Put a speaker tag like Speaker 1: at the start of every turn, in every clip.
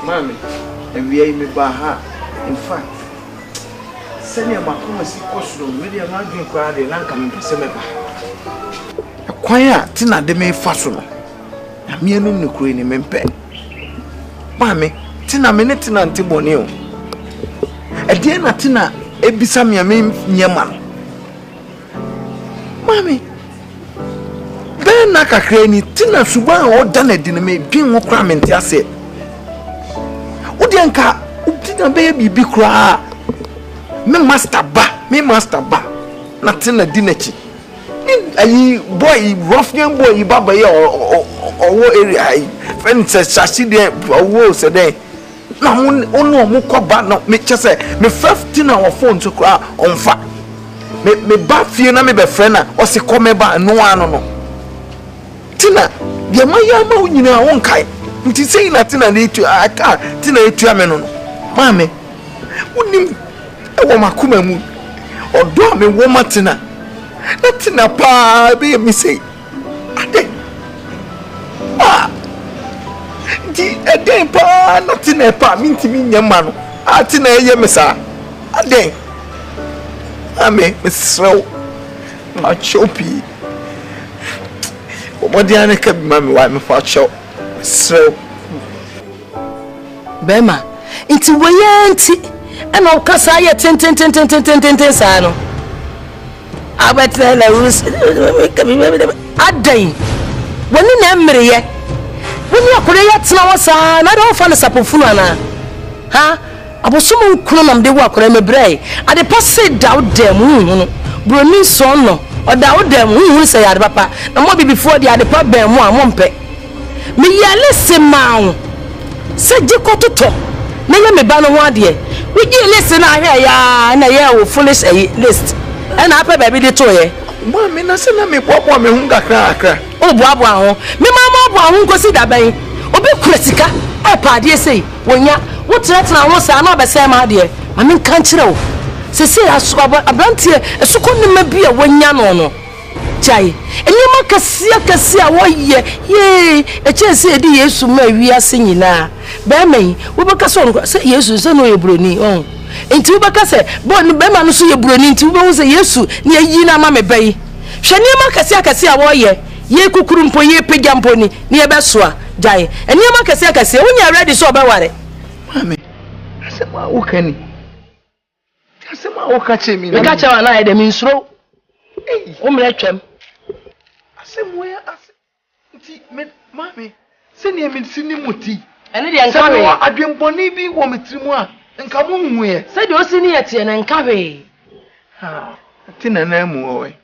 Speaker 1: Mommy, and we are in Baha. In fact, send your Macoma see costume, really a man drink crowd in Lancam and Semeba. A quiet Tina de May Fassel. A mere no queen in Mempe. Mammy, Tina Minute and Tibonio. A dear Natina, Ebisamia Mim Yaman. Mammy, Ben Naka Cranny, Tina Suban or Danet in a may be more cram and Tiaset. Udianka, Utina baby be cry. Me master ba. Natina Dinechi. A boy, ruffian boy, Baba or area. Friend says, Sashi there, or woe said they. No, Muko bad not me just say, me 15 hour phone to cry on fire. Me bad fear, me be friend, or se come back, no one. Tina, the Mayama, you know, one kind. It is saying that Tina need to, I can't, Tina to a man. Mammy, wouldn't my kumamu or do me woman Tina. Nothing a pa be me say. A day pa, nothing a pa, mean to me, young man. I think I am, Miss. A day. I may Miss Slow, my choppy. What the other kept mammy, why my fat shop? So,
Speaker 2: Bema, it's a way. And I'll cast I 10 sano. I bet tell a day. When in memory yet, when you are created now, son, I don't find a sapofuna. Ha? I was so cronum de walk on a bray. I deposit doubt them, Bruni son, or doubt them who say, Papa, and what before the other pub bear one pet. Me ya listen, ma'am. Said you got to talk. Name me ban one dear. We you listen, I hear ya, and I hear foolish a list. And I pay baby the toy.
Speaker 1: Mammy, I said, me what woman who got cracker. Oh, Baba, me mamma won't go see that bay. Obe Cressica, I party say, when ya, what's that now? Was I not the same idea? I mean, can't you know? Cecilia swab a blunt here, a so couldn't be a when ya no. Chai, and you make a see a way, yea, a chance said, yes, to me, we are singing now. Bemmy, we were Casson, say yes, you know your bruni. Oh, and two Bacassa, born Beman, so your bruni, two bones a yes, near Yina Mamma Bay. Shanima Cassiaca see a warrior, ye cucurumpo, ye pigamponi, near Beswa, Jai, and Yama Cassiaca say, when you are ready, so about it. Mammy, I said, what can you? I said, what catching me? The catcher and I, the means slow. Hey, Omlechem. I said, where I said, Mammy, send him in Sinimuti. And the Akan, I dream Bonibi, woman, Trimua, and come on where. Said you see it and carry. Ah, tin and away.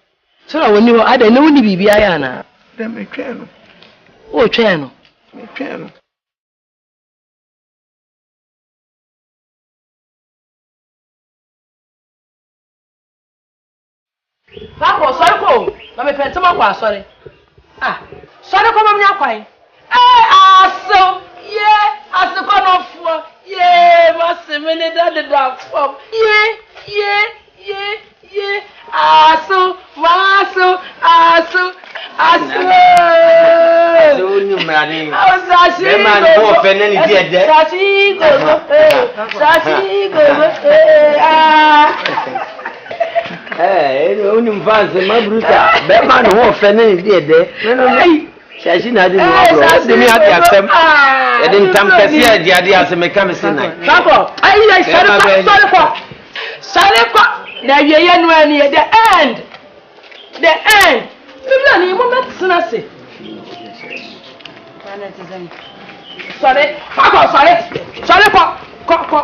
Speaker 1: So when you I don't know any Bibiana. Then me channel. Oh, channel. Me channel. Papa, sorry, let me pay some sorry. Ah, sorry, come on, your so. Yeah, as a con of war, yeah, must a minute at the dog from. Yeah. So, you marry. I was a man who offended Hey, only fans, my brother. That man who offended the Shashi na didn't know. They had the attempt. They didn't come to see the idea as a mechanic. Papa, I sorry for. Now you are near the end. The end. You want to say. Sorry, Papa, sorry, Papa.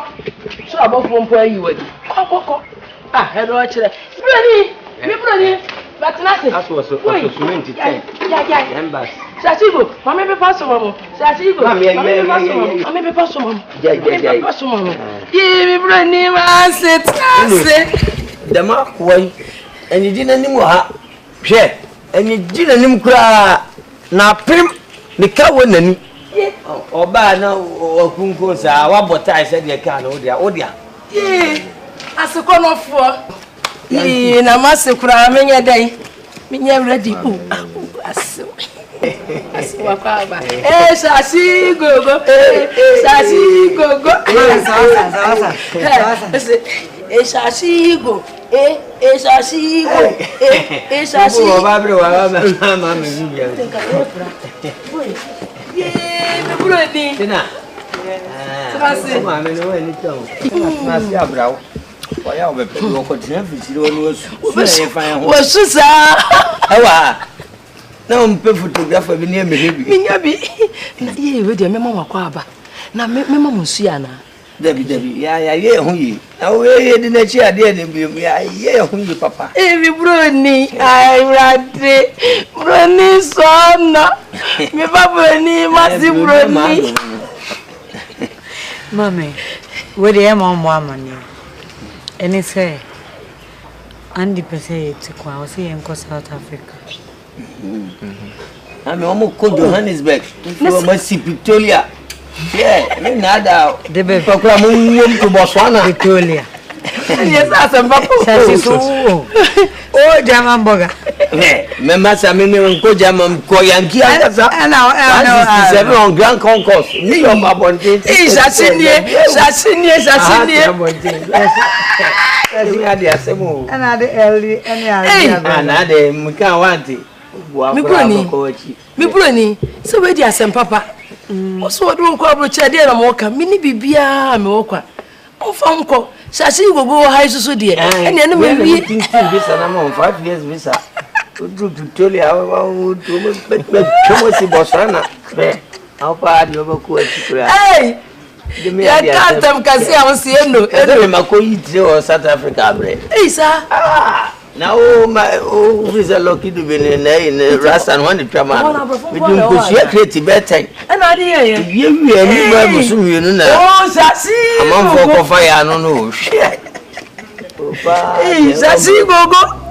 Speaker 1: So about one point you would. Ah, hello, actually. Brother, but that's was so cement. Yeah. Sasigo, mama be pass mama. Sasigo, mama be pass mama. Yeah. Pass mama. Me brani ma set. The mark way. And you didn't anymore. Hwe. And you didn't nim kura na prim the car wonani. Oba na okunko sa wa botai said the car no dia. Asiko no fo. Na masekura menya dai. Menya ready. Aso. Asiwakwaba. Shashi gogo. Shashi gogo. Shashi go. Shashi go. Shashi.
Speaker 3: Na umpe photographer bi ne me hebi.
Speaker 1: Minya bi. Ye we de mema wakwa aba. Na mema munsu ya na.
Speaker 3: Dabi ya ye hu yi. Na we ye de na chi ade ne bi ya ye hu yi papa.
Speaker 1: Mi bro ni ai rade. Bro ni sona. Mi baba ni masi bro ni.
Speaker 4: Mami, we de mama amani. Eni say Andy pese to kwa o say en ko South Africa.
Speaker 3: I mean, I'm going to Johannesburg. I'm going to Victoria. Yeah, I'm not
Speaker 4: the baby.
Speaker 3: I'm going to Botswana.
Speaker 4: Victoria.
Speaker 1: Yes, I'm
Speaker 4: Oh, German burger.
Speaker 3: Remember, I'm going to German Koyanki.
Speaker 4: I
Speaker 3: know. On Grand Concourse. Me, you're my bonnet.
Speaker 1: Sashini.
Speaker 4: Another early,
Speaker 3: another, we can't want it.
Speaker 1: Mi broni so we di asem papa o so do nko abrocha de na mo ka mini bibia me wokwa o fa nko shashi gogo ha isusu de ene ne me wi
Speaker 3: visa na mo 5 years visa o do Victoria o do mo chomo si Botswana be au pa di oboku atikura
Speaker 1: ya katam kasi awon si eno
Speaker 3: e ma ko yitire o South Africa bre
Speaker 1: sa
Speaker 3: now my visa lucky to be in Rasta and one the trauma we do push create better
Speaker 1: and I dey
Speaker 3: you musu you know
Speaker 1: oh shashi
Speaker 3: am for fire no no shit
Speaker 1: shashi gogo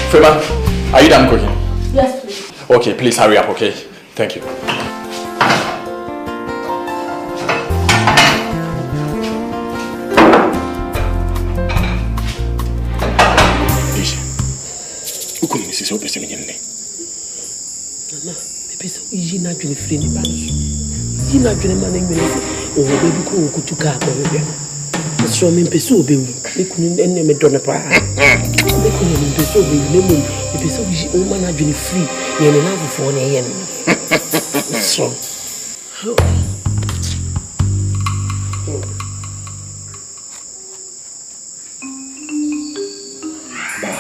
Speaker 5: Fema, are you done cooking?
Speaker 1: Yes, please.
Speaker 5: Okay, please hurry up, okay? Thank you.
Speaker 1: So me peso be me kunu enne me dona pa me kunu me peso be le mo me peso bi o ma na dwene free ye ne na fofo na ye no so
Speaker 6: ba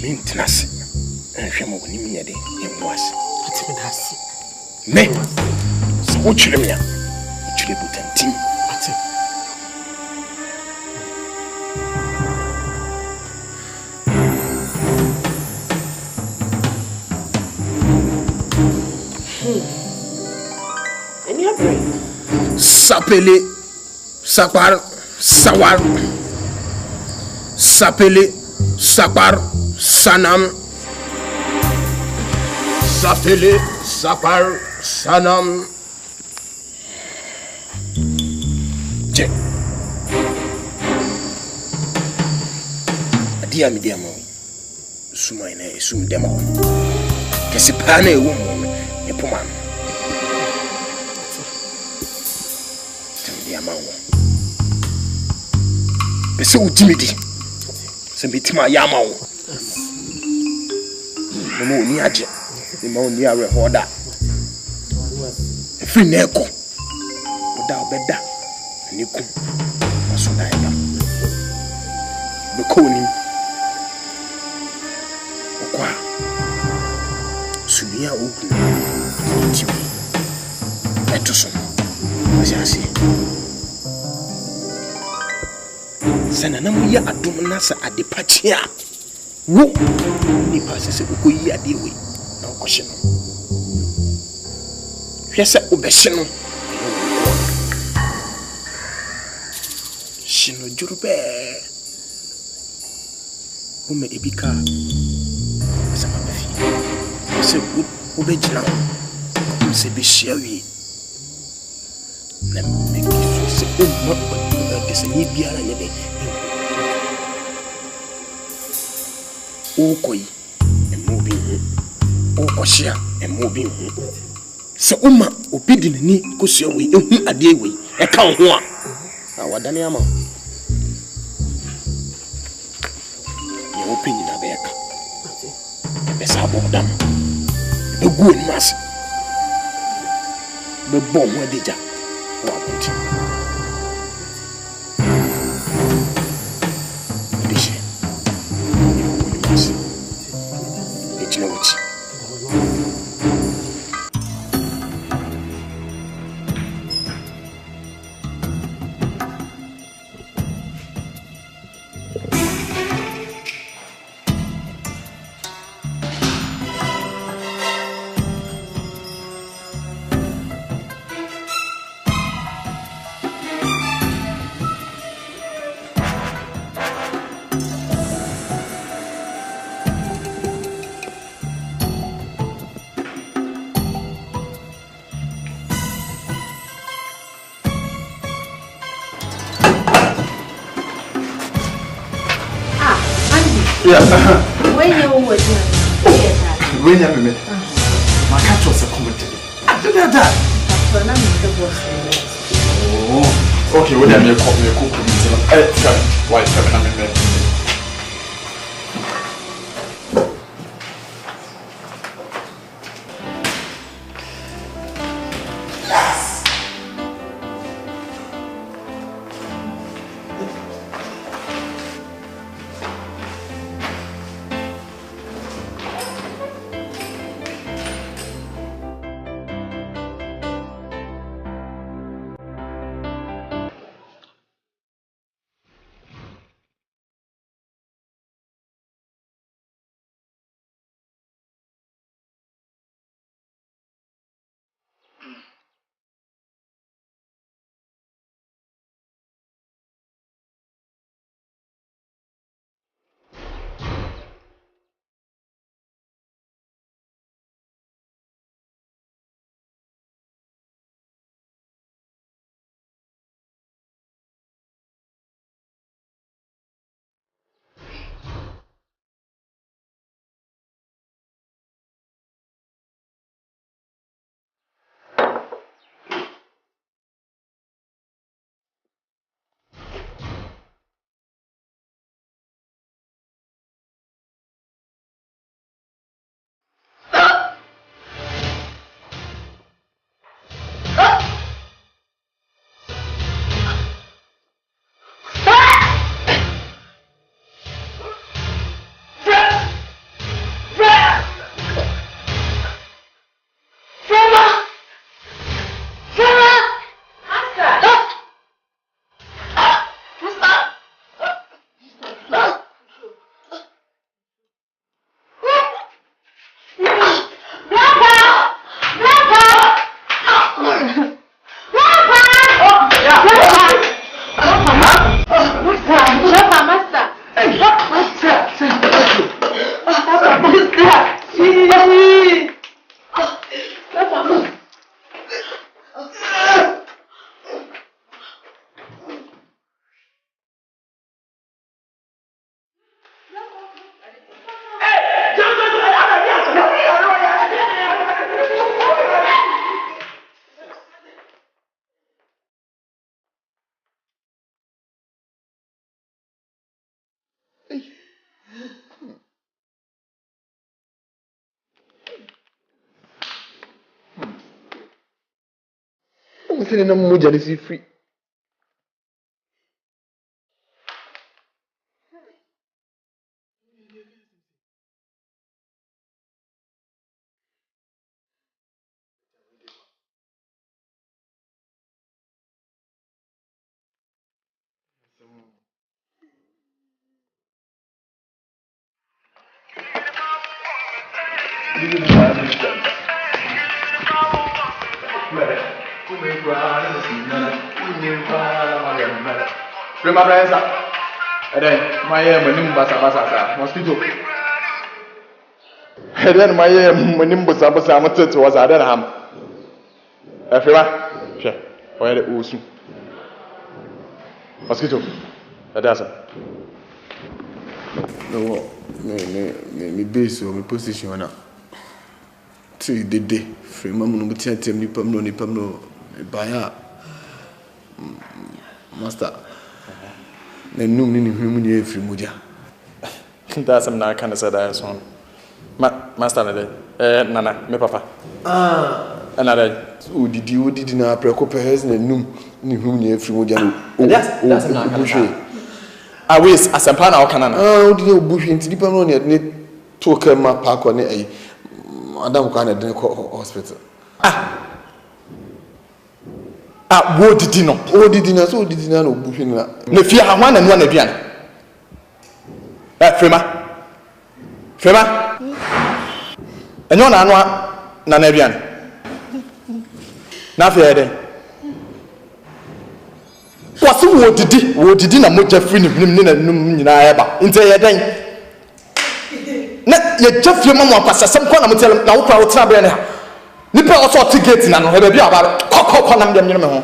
Speaker 6: maintenance en hwe mo ni mi ye de e boase
Speaker 1: atimi dasi
Speaker 6: me so wo chire me ya chire butantim Sapele, sapar, sawar. Sapele, sapar, sanam. Sapele, sapar, sanam. Check. Adia mi dia mo. Suma ina sum demo. Kesi pana e wo mo e poma. Dia ma wo. Pese utimidi. Se bitima ya ma wo. Mo ni aje. Mo ni are hoda. Free neko. Oda obeda. Niku. Maso da ya. Bekoni. Okwa. Sunia ogun. Tiwi. Etoso. Asiasi. Sana na mu ya adom na sa adepachia. Wo ni passe se ukoyi adewe na okohye no. Hwese obehye no. Shino jurube. Ume ebika. Sama bafi. Se ubejina. Se beshiawi. Na me se umma se ni biara nyebe. Okoi emobi okohia emobi se umma obidi nani kosua we ehu ade we e ka ho a wadane ama ye opini na be ka be sa bodam be gu ni mas be bom wadeja wa bonti
Speaker 7: When you were when you met my cat was a commentary. Oh, okay, when I'm your cook, why, Missing in a mood is free. Mosquito. And then my nimbus was at Ham. Everyone, where the ocean. Mosquito. A dozen.
Speaker 6: No, me base or me position now. See the day. Free mamma no tell me pamno buy master. Ne num ni hwemu ni free mudia.
Speaker 5: That's some kind of said I son. Master Nana, me papa. Another
Speaker 6: Did na preocupa hes ne num ni hwemu ni free mudia.
Speaker 5: That's not kind. I wish as a plan or can
Speaker 6: did bush into the pamno ne talk ma park on e Adam kan de hospital.
Speaker 5: What did you know?
Speaker 6: Oh, did you so did you know bushing na.
Speaker 5: Ne fia ha wan na no na bian. Frema. Enyo na anu na bian. Na fia de. Wasi wo didi na moja free ni na num nyina ya ba. Nte ye den. Na ye jafie ma mo apasasem kwa na motel na wo kwa wo tena be ne ha. Nipa o so ticket na no he be aba kokko na mdem nyeme ho.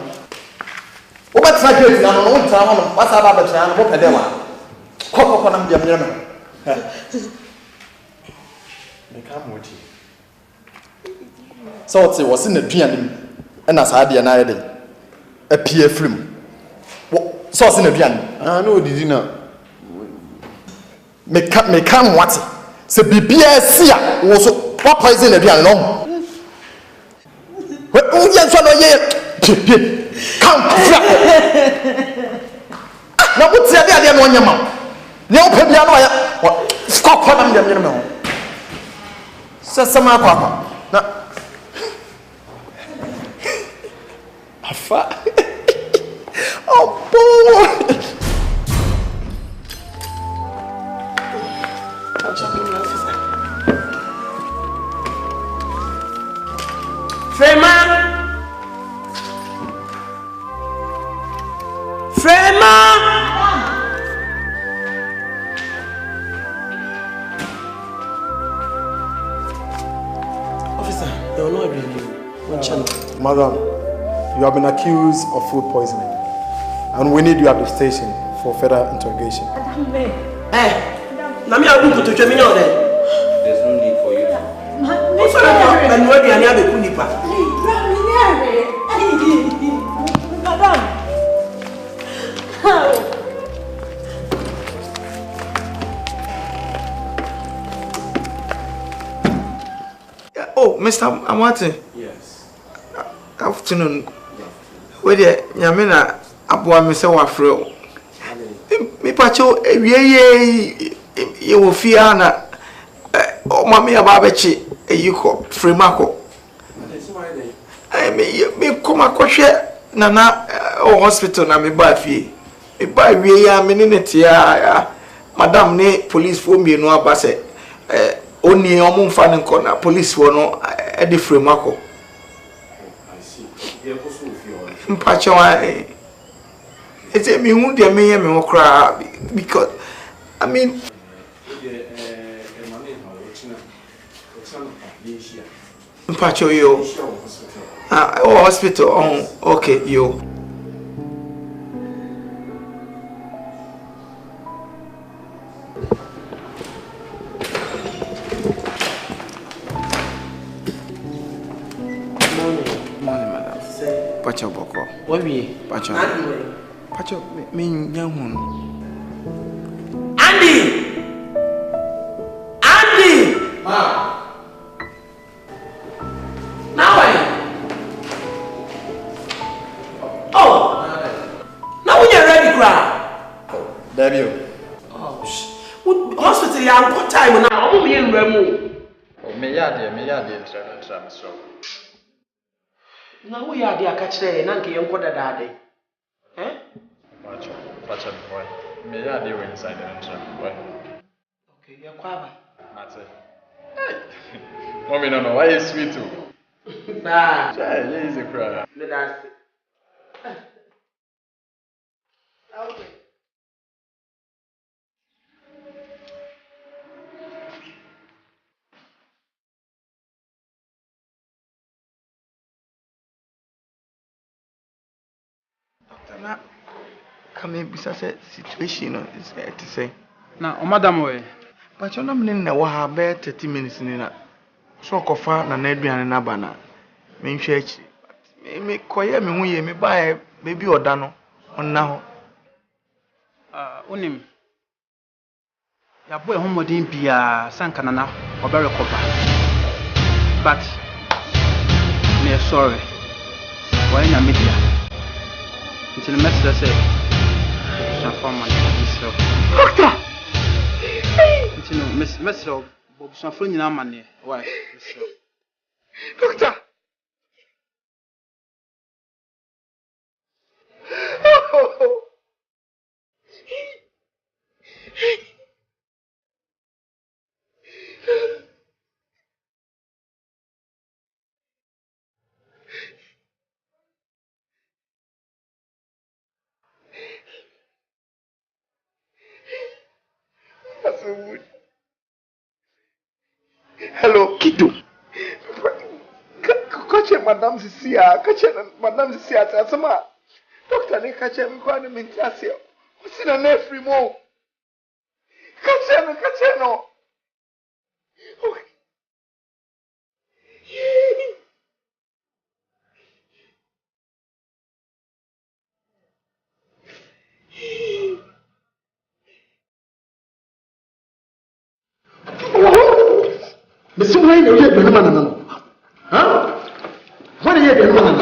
Speaker 5: Wo ba tena gate na no wo tena ho no wasa ba ba tena no wo pede wa. Kokko na mdem nyeme ho. Me ka moti. So ti wo se na duane na sa de na ye den. Apie film. So se na duane.
Speaker 6: No did na.
Speaker 5: Me can what? Se bibia sia wo so what poison na duane no. We unye so no ye pie. Come flap. Na wo ti ade no nyama. Ne o pe bia no ya. Stop for them nyame ho. Se sama kwa. Na afa. Oh boy. Frema. Officer, you're not really.
Speaker 7: Madam, you have been accused of food poisoning, and we need you at the station for further interrogation.
Speaker 3: There's no need for you. Oh, Mr. Amate. Yes. Afternoon. Where the Yamina Abua Mr. Wafro. Me pacho, you will fear na. Oh, Mammy Ababechi, a yuko, Fremako. Me come across Nana hospital na me buy fee. Me buy we ya minute ya madam ne police for me no abase oni omo mfa ne na police wo no e de Fremako. I see. Ye ko so fi o. Mpache wa it's me hu de me ye me ho kra because I mean Mpacho yo. Hospital. Oh, okay, yo. Morning, madam. Pacho boko. What we?
Speaker 7: Pacho.
Speaker 3: Pacho, me young.
Speaker 1: Andy!
Speaker 7: Ma.
Speaker 1: Now I.
Speaker 2: Hospital, ya what time now? I'm here in Remo.
Speaker 8: Oh, me yard, so.
Speaker 2: Now we are there catch there, Nanki, young quarter daddy. Eh?
Speaker 8: Watch out, boy. Me yard, you inside the entrance, boy.
Speaker 2: Okay, you're quite.
Speaker 8: That's it. Hey! Mommy, no, why is sweet too?
Speaker 2: Nah.
Speaker 8: Child, easy cry.
Speaker 2: No, that's it. Okay.
Speaker 3: Na kame bisa se situation is to say
Speaker 9: na o madam we
Speaker 3: but you know me na wa ha be 30 minutes ni na so kofa na aduane na bana me nhwe achi me koye me hu ye me ba baby oda no onna ho
Speaker 9: onim ya boy homodin bia sanka na obere koba but me sorry why na media until the message say transform man so
Speaker 3: doctor
Speaker 9: until message bob transform nyina man why so
Speaker 3: doctor Hello, Kido. Kache Madame Cecilia, Madame Cecilia, Tasama. Doctor, ne kache mkwani mintiasio. Usina nefri mo. Kache no.
Speaker 5: Mesi why you get the man no? Huh? What are you doing man?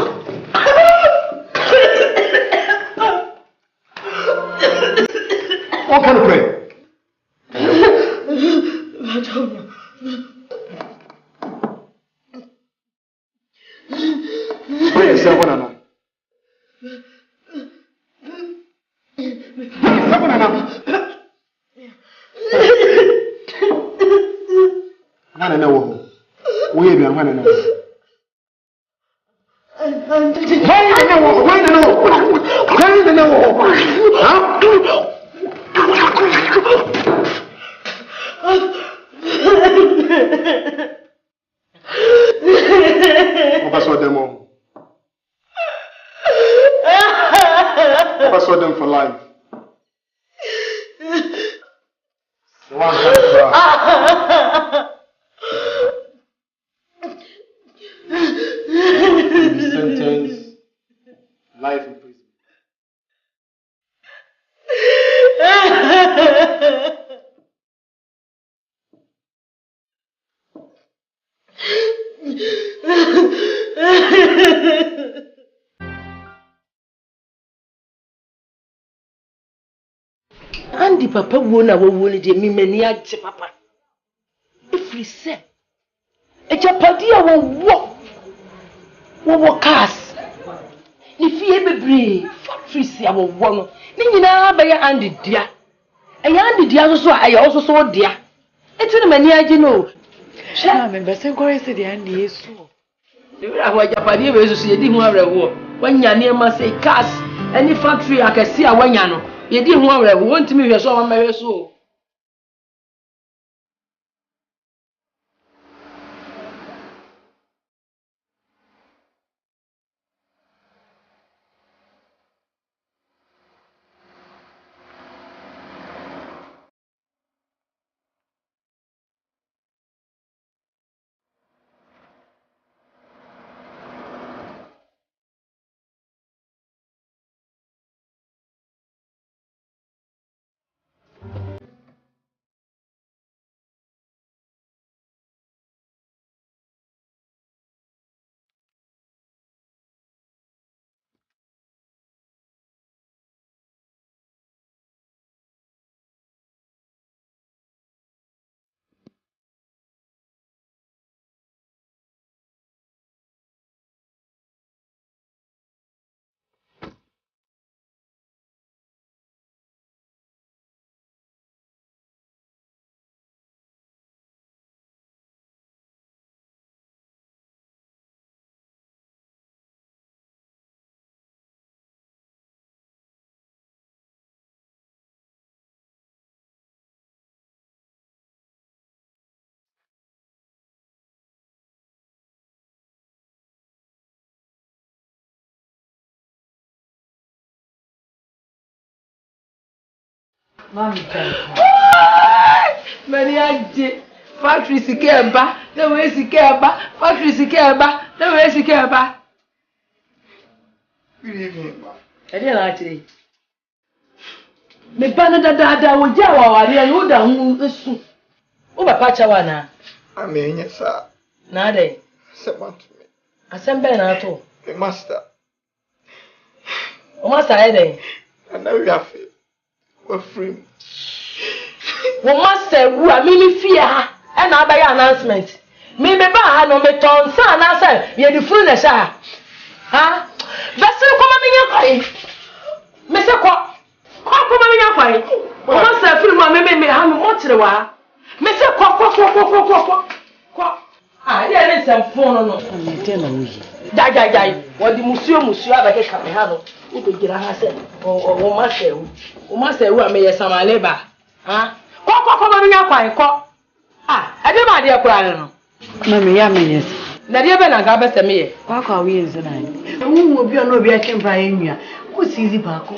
Speaker 5: What kind of prayer?
Speaker 2: I don't know.
Speaker 5: Pray yourself one another. One and no. We be one and no. I saw them for life. One can cry. Be sentenced life in prison.
Speaker 2: Andy papa wona wo de mi mani agye papa. Every say. Ejapadi a wo cars. Ni fie bebre factories a wo no. Ni nyina ba ya Andy dia. Eya Andy dia so a ya so so dia. Eti ni mani agye no.
Speaker 4: Na me be sen kore se de Andy Yesu.
Speaker 2: Ebi ahwa Japadi be so yedi hu awrewo. Wanya ne ma say cars any factory akasi a wanya no. Yedi hu awrewo wontimi hwe so ma hwe so.
Speaker 4: Mami
Speaker 2: Many auntie. Factory Sikemba, the way Sikemba, Factory Sikemba, the way Sikemba. I didn't actually. Me banada dada wo jawa wari ani wo da hu esu. Wo ba pa chawa na.
Speaker 3: Amen, sir.
Speaker 2: Na dey.
Speaker 3: Semat me.
Speaker 2: Asembe na to.
Speaker 3: The master.
Speaker 2: O master e dey.
Speaker 3: And now we are free. We're free.
Speaker 2: Wo master wu a mi fie ha. E na abaye announcement. Me ba ha no me ton sa na say ye di furu na sha. Ha? Bese ko ma me nya kwai. Me se ko Kwa me nya kwai. O master furu ma me ha no mo kire wa. Me se ko. Ah, they are some phone no. Jai. What the museo abake kape ha no. Wo be gira ha se. O master who am ye sama leba. Ha? Kwa me nya kwai ko. Ah, e dey ma dey kura no.
Speaker 4: Mami ya me yes.
Speaker 2: Na dey be na ga be se me ye.
Speaker 4: Kwa we nso na. Wu obi ono obi akempa enua. Ko sizi ba ko.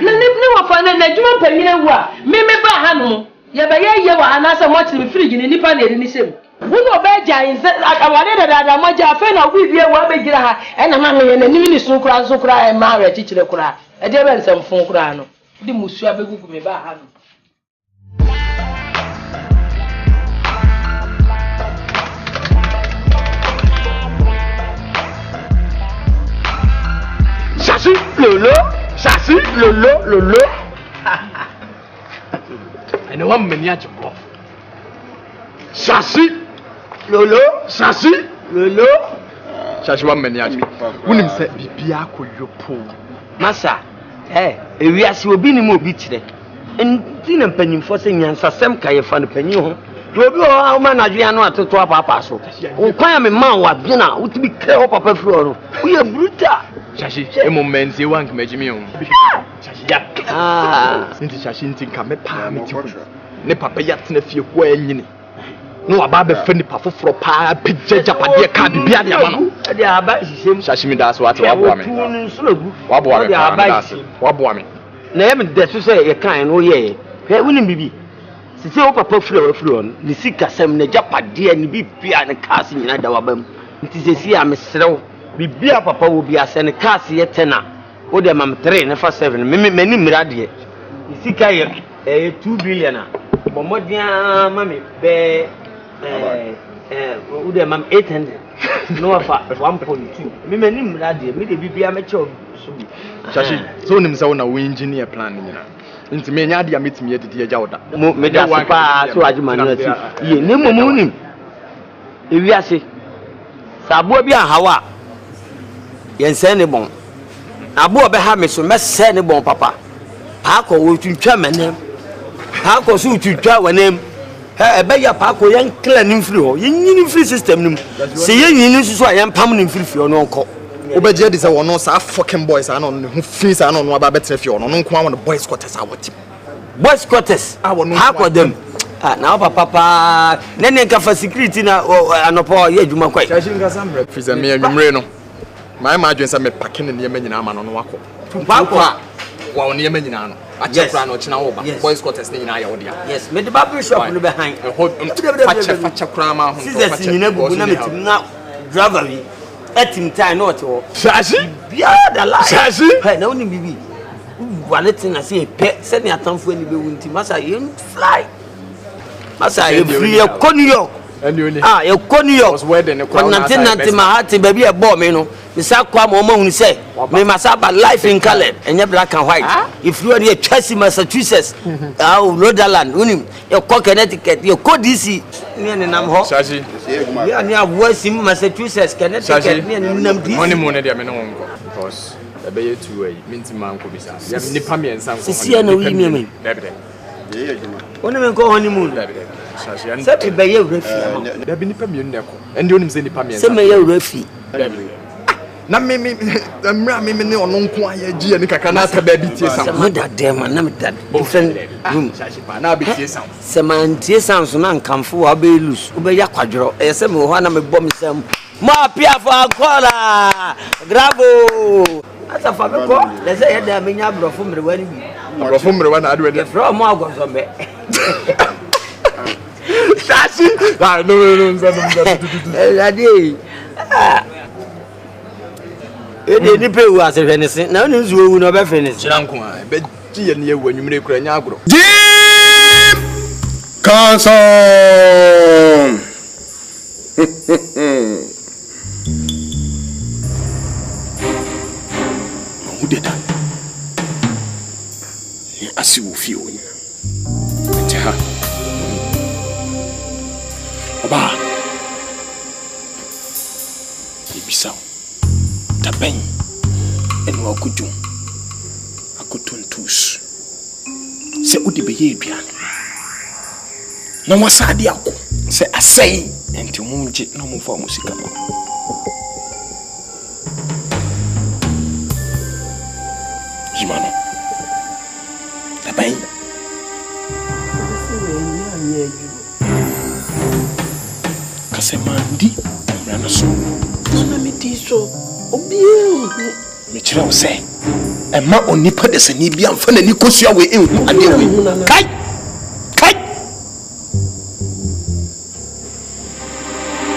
Speaker 2: Na wa fa na djuma panyina wu a. Me ba ha no. Ye be ye wa anasa mo chiri fridge ni nipa na eri ni sem. Wuno be jain se akawale da mo ja fe na wi bie wa be gira ha e na ma me na nimi ni sun kura e ma re chichire kura e de be nsem fun kura no di musu abegugu me ba ha no
Speaker 6: Sashi lolo ene wa mmeni ajibo Sashi lolo Shashi wa mmeni ajibo wunim se bibia akoyopo
Speaker 10: masa ewiase obi ni mo obi kire enti na mpanyimfo se nyansasem ka ye fa no panyi ho obi o ma na dwea no atoto apapa so nkwan me man wa bina utibi kre ho papa furo no uye bruta
Speaker 6: Shashi emo menzi wank mejimi ho Shashi ya sinti Shashi nti ka me pa me ti ne papa ya tena fie ko anyini no aba be fa nipa foforo pa pejja pade ka bibia de ama no
Speaker 10: de aba sisem
Speaker 6: Shashi mi da so ate waboa me waboa me
Speaker 10: na yem de so say ye kan no ye he wunim bibi sisi wo papa furo no ni sika sem na japade ni bibia ne kaase nyina da wabam nti sisi a mesrew bibia papa wo bia se ne kaase ye tena wo de mam 3 ne fa 7 mani mirade ni sika ye 2 billion a bomodia mami be wo de mam 800 no fa 1.2 mani mirade me de bibia me chew so bi
Speaker 6: Shashi so nim se wo na wo engineer plan ni nyina nti me nya dia metimi yedidi agya woda
Speaker 10: me da pa so adwuma no ati ye ne momu nim ewiase sabo bi ahawa yense ne bon abo be ha me so mese ne bon papa paako wo twitwa manem paako so twitwa wanem ebe ya paako yen kla nim firi ho yen free system nim se yen yin so a yen pam nim firi firi no nko
Speaker 5: obeje de say wono sa fucking boys ano no hu free sa ano no aba betre fie ono no nko awon boys quarters awoti
Speaker 10: boys quarters paako dem na papa nene nka fa security na anopo ye adwuma kwai
Speaker 6: Shashi nka sambre freezer me anwumre no my adwen say me pake ne ne nyina ama no no wako paako wa ne nyina nyina no achekra no china wo ba boys quarters ne nyina ya wo dia
Speaker 10: yes me de barber shop no be han
Speaker 6: facha kra ma ho
Speaker 10: facha nyina bubu na metim na driver wi etim time no to
Speaker 6: Shashi
Speaker 10: bia da la
Speaker 6: Shashi
Speaker 10: hey na woni bibi wallet na say pe se ne atamfo ani be wunti masa you fly masa you free e ko New York e ko New York
Speaker 6: was wedding e ko
Speaker 10: nanti mahati baby e bo me no misa kwa mo mahunu say me masa ba life in color enye black and white if you are here Chelsea Massachusetts Rhode Island unim e ko Connecticut e ko DC ne nam ho
Speaker 6: Shashi
Speaker 10: ya ni abuasi Massachusetts Connecticut ne nam DC
Speaker 6: money mo ne dia me no wonko because ebe ye two way minti man ko bisa ya nipa me ensan ko
Speaker 10: sisi na wi me
Speaker 6: debde
Speaker 10: ye adwuma oni me ko honeymoon
Speaker 6: debde Shashi and
Speaker 10: se be ye wrafi
Speaker 6: debde nipa me ne ko ende onim se nipa me ensan
Speaker 10: se me ye wrafi
Speaker 5: na me ne ono nko aye gie ne kakra na ta ba bi tie sam
Speaker 10: ma da dem na me da different room
Speaker 6: Shashi pa na be tie sam
Speaker 10: se man tie sam so na nkamfo wa be lose wo be ya kwadworo e se me ho na me bom sam ma pia for akola bravo asa fa be ko le se ye da me nya brofo mere wani bi
Speaker 6: Abrofo mrewa na adwe de.
Speaker 10: From Agosombe.
Speaker 6: Shashi. Ah no.
Speaker 10: Ade. Ede ni pe wu asehwe ne se. Na oni nzu owu no be fe ne se.
Speaker 6: Chira nko a be ji ye ne ewu anwumre kura nya agro.
Speaker 5: Jim Kanson. Who did that? Asi wo fi o nya. Nti ha. Oba. Ibisa. Taben. Enu akudum. Akotuntus. Se udi be ye aduane. Na wasade akọ. Se asai enti munje na mumfa musika. Jimano. Taben. Kasemandi amrana so.
Speaker 10: Na meti so. Obiu.
Speaker 5: Me kira wo se. Emma onipa de sani bia mfa nani kosua we enhu ade we. Kai.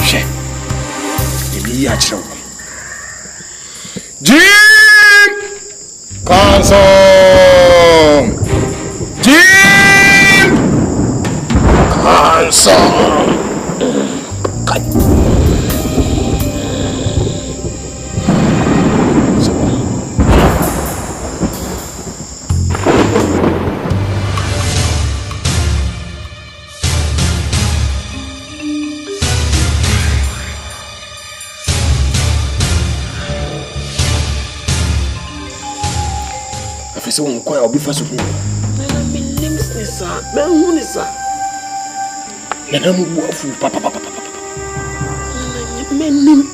Speaker 5: She. Emi ya kira wo. Jim Kanson. Jim Kanson. Kai. Se won kwa obi fa so hu.
Speaker 10: Na me limbs ni sa, me hu ni sa.
Speaker 5: Na mu bu afu papa.
Speaker 10: Me nim.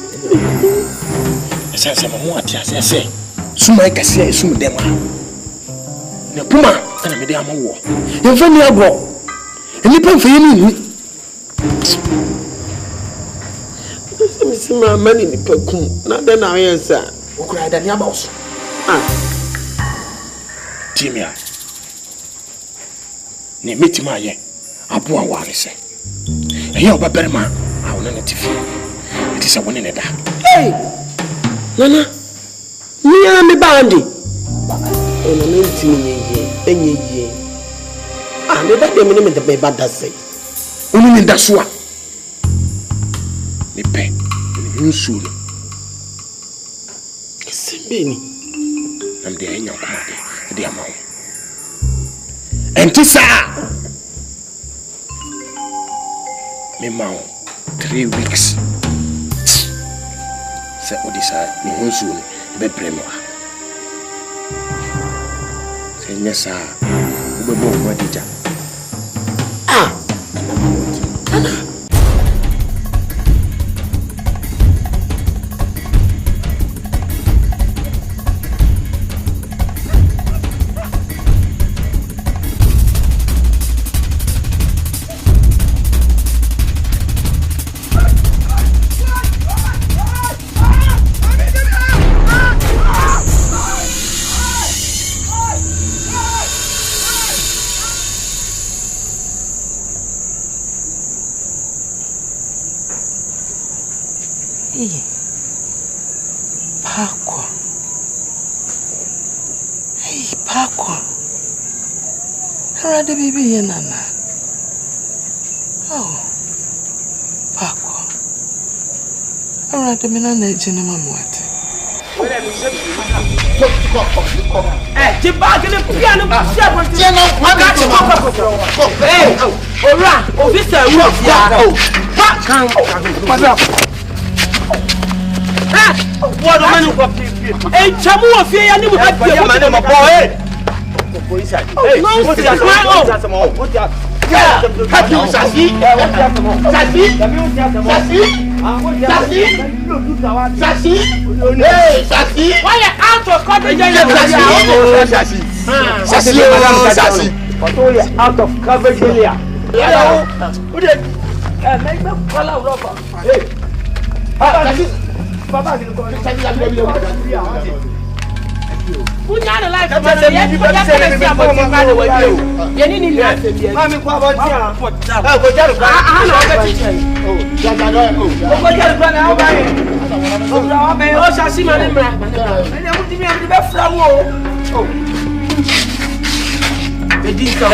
Speaker 5: Esa mamu ati ase. Suma kase e sum dem ha. Na puma na me de amawo. Ye fa ni agro. Enipa mfa ye ni hu.
Speaker 10: Me sima mani ni pakum. Na da na yen sa.
Speaker 5: Okura da ni aba oso. Timia. Ne metima ye. Aboa ware se. Eya obaberma a wona na tifi. It is a woni ne da.
Speaker 10: Hey! Nana. Ni ya me bandi. Ona me ntimi enye. Me ba dem ne me de ba da sei.
Speaker 5: Oni ne da so a. Me pe. Ni nsu no.
Speaker 10: Kesembeni.
Speaker 5: Nam de enya komade. The amount. And this me mau 3 weeks. Say odisa ni honsu ni be premo. Say nyesa ubebo wadija.
Speaker 2: The baby here, Nana. Oh, Paco. I'm not the man on the gentleman. What?
Speaker 1: Eh, the bag in the piano. Hey, all right. Oh, this is what a man of hey, Chamu of here, and you have a boy. Hey, what's that? What's that? Yeah, Sassy. Hey, Sassy. Why you out of coverage? Sassy. Out of coverage area. Make them call out rubber. Hey, Papa,
Speaker 2: Bunyana life man. Yenini life.
Speaker 10: Mami kwa botia.
Speaker 2: Oh, shasi mane mra. Ene mutimi am be fra wo. Oh. Bedinka.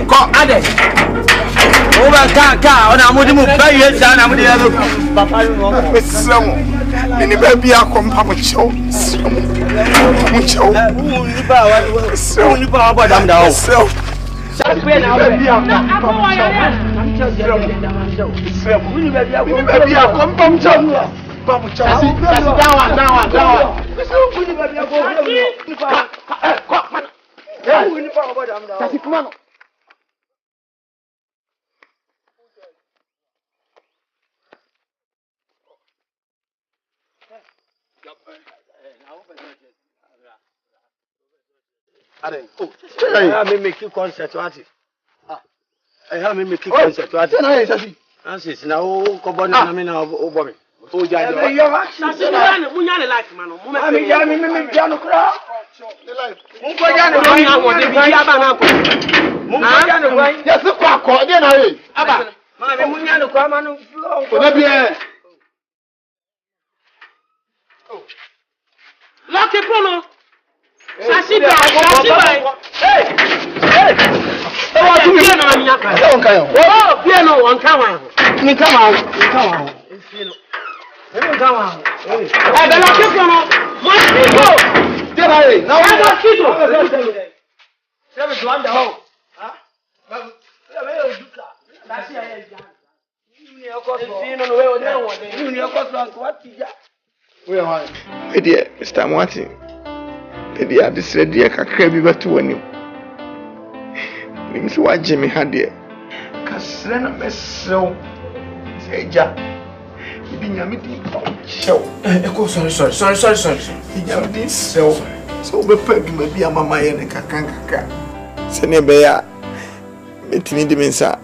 Speaker 2: Ko ade. Oba ka ona amudi mu pa yesa na amudi yalo. Papa no.
Speaker 3: Mesramo. Mini baby akompa mo chew. Mo chew.
Speaker 10: Uni ba wa dam da o.
Speaker 2: Baby akompa mo chew.
Speaker 10: I make you concert what? I have me make you concert what? Francis now come on na me na obo me. O ja de.
Speaker 2: Munyane like man.
Speaker 10: Me piano kra.
Speaker 2: Mun ko ja no na wo de bi aba na ko. Mun ko ja no gwan.
Speaker 10: Yes ko akọ de na we.
Speaker 2: Aba. Ma me munyane ko ama no.
Speaker 10: Ko na bi e.
Speaker 2: Lucky Polo. Hey! Hey! Oh, piano na nyaka.
Speaker 10: Don't kayo.
Speaker 2: Oh, piano on kawa.
Speaker 10: Ni kama.
Speaker 2: Hey, the Lucky Polo. What people?
Speaker 10: Get away. Now
Speaker 2: I got people.
Speaker 10: Seven to under home.
Speaker 2: Huh? Yeah, duka. That's here. You know what?
Speaker 3: We are. Dear, Mr. Martin. Dear, this dear kakra bi beto anim. Nim so waje me ha de. Kasra na mesrew. Seja. Ibi nyame di chew. Sorry. Nyame di sew. So be pag me bi amama ye ne kakra. Se ne be ya metini di mensa.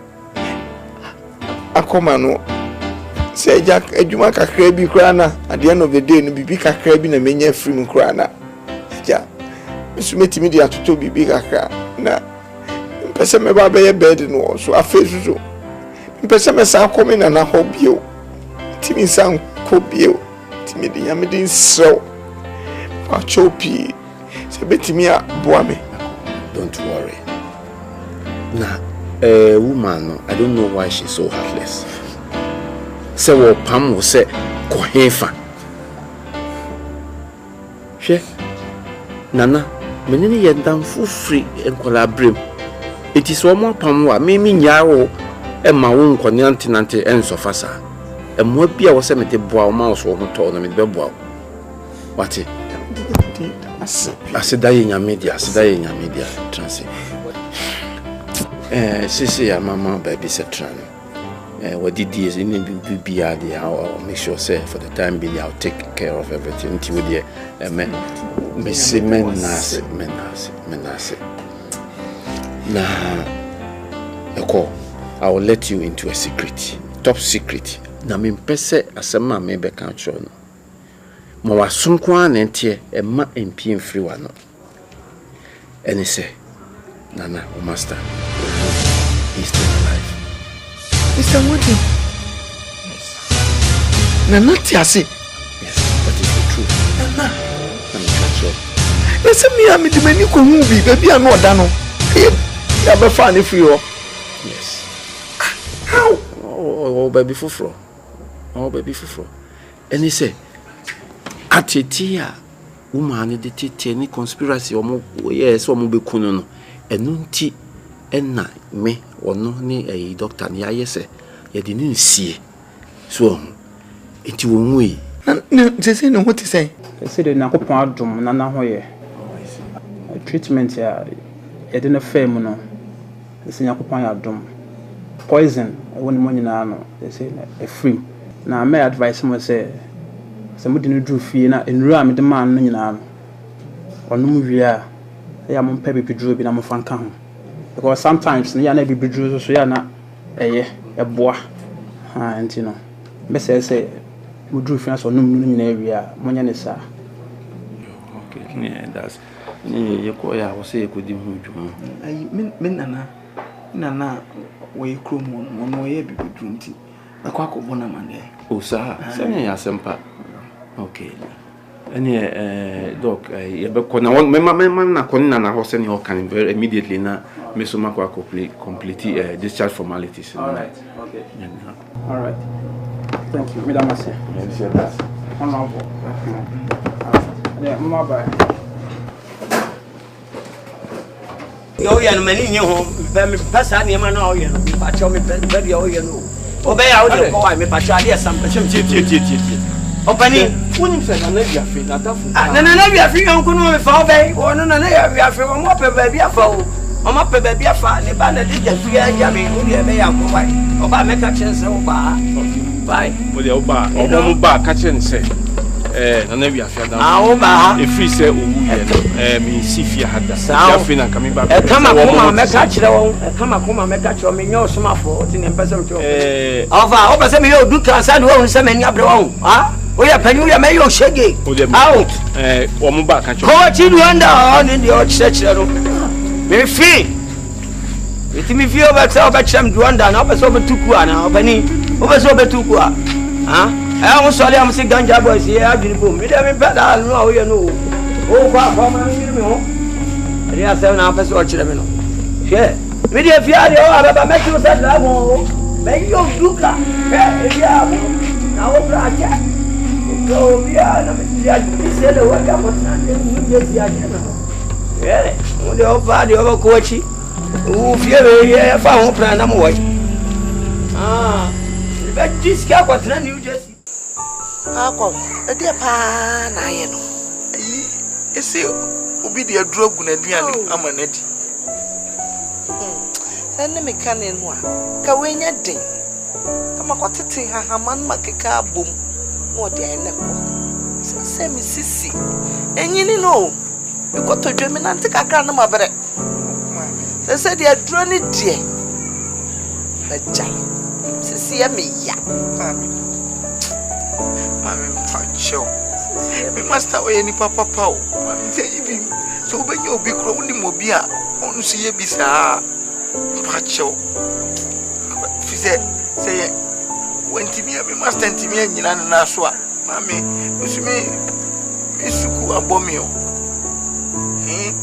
Speaker 3: Akoma no. Seja adwuma kakra bi kura na at the end of the day no bibi kakra bi na menya free mu kura na. Ja. Mesumeti mi dia toto bibi kakra na mpese me ba be bed no so afesu so mpese me sa komi na hobio timi san kobio timi dia me din so pa chopi se betimi a boa me.
Speaker 11: Don't worry. Na woman, I don't know why she's so heartless. Say what Pam will say kohefa. She Nana, menini yendam fu free and collaborate. It is one more Pamwa, mimi nyaro, and my own continente and sofasa. And what be our cemetery bow mouse or motor me bebo. What it? I said, dying your media, transit. Sissy, mama, baby, said Tran. What did this in be I'll make sure, say, for the time being, I'll take care of everything until the menase. Now, I will let you into a secret, top secret. Na me pese asema me be kan cho no. Mo wasum kwa na ntie e ma empie free wa no. Ene say, Nana, o master. He's still alive.
Speaker 3: Mr. Martin. Yes. Nana tiase.
Speaker 11: Yes, that is the truth.
Speaker 3: Nana.
Speaker 11: I'm sure.
Speaker 3: Listen me am the many ko hu bi baby an oda no. Ya be fa ni free ho.
Speaker 11: Yes.
Speaker 3: How?
Speaker 11: Oh baby fufro. And he say, Atetia, woman, the titi, any conspiracy or more, yes, or mobile kuno, and nunti, and na me, or no, ni a doctor, ya yes, you didn't see. So, it won't we.
Speaker 3: They say no what to say.
Speaker 9: They say the Nakopon drum, Nana Hoye. Treatment here, you didn't fail, no. They say Nakopon drum. Poison, one money now, they say a free. Now, my advice was say, somebody no drew fee na enra me the man no nyina no no wi a ya mo pɛ be drew bi na mo fanka ho because sometimes na ya na be drew so ya na eye eboa ha enti no be say mo drew fee na so no nyina wi a mo nya ne sa
Speaker 11: Yeah, that's. You call ya, I say you could do.
Speaker 3: I mean, Nana, where you come on, no, you be drinking. A quack of Bonamande.
Speaker 11: Oh, sir, send ya some part. Okay. And yeah, doc, I want my Conina and I was sending your can very immediately now. Miss Makwa complete discharge formalities.
Speaker 9: All right, okay. All right. Thank you, Madam Master.
Speaker 11: Yes, that's
Speaker 9: honorable. Yeah, Mama, bye.
Speaker 10: Yo, young man, in your home, Passani, man, oh, you know, but you very oh, you know. Obey out the boy, me, but I hear some opening. Wouldn't say, I never feel that. And I never feel uncle no for obey, or no, we are from what baby a foe. I'm up a baby a fan, the bandit did free yammy, who you may have white. Or by make a chance over. Bye. With your bar, or no bar, catching say. And then we are fair down. If we say, me see if you had the sound and coming back. Come on, make catch come on, make catch me, no smart for in person. Over some you do can't own some in your own. Ah, we are penny, may you shake it out. One back and watch you under on in the old church. Very free. It me feel about some Rwanda and over over to Kuana, Penny, over over to Kua. Huh? I was sorry, I'm sick ganja boys here. I've been boom. We don't better. I know you know. Oh, Papa, give me home. They are 7 hours watch them. Yeah. We did fear the other, make you set that one. Make you look up. If you are now, Bracket. So, we are not said the work up on Sunday. Yeah. The old body of a coachy. Who fear here found plan. I'm away. Ah, but this guy was not you just.
Speaker 3: Akọ ede pa na aye no ese obi de adrogu na aduane ama na di sene me kane no a ka wenya den kama kwotete hahaman makeka abom no de aye na ko se mi sisi enyini no me koto dwemi na nte kakra na mabere se de adro ni die na jai sisi ya me ya Mami pacho. Me master we ni papa pao. Mami say even so when you be kro ni mo bia onu si ye bisa pacho. Fize say when timi me master timi anyina na so a mami usumi isuku abomi o.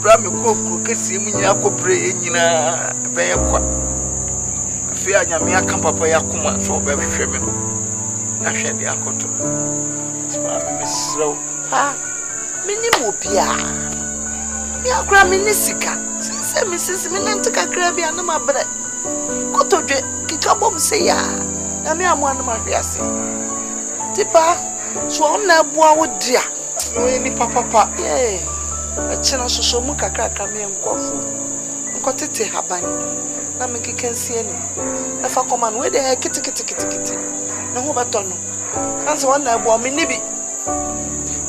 Speaker 3: Bra me ko kesi mu nyina ko pre nyina be ye kwa. Afi anya me aka papa yakoma so be hwehwe me no. Na hwe de akoto. Slow. Ah, minimum pia. Me akra minisika. Say Mrs. Minantika Crabby and my bread. Go to Kikabom say ya. Na me am one of my fiancé. Tipa, so on na boa wo dia. No any papa. Yeah. A china so muka cracker me and coffee. Nkotete haban. Na me kiken see any. If I come and where the heck kitty. No ho batono. Answer one na boa me nibi.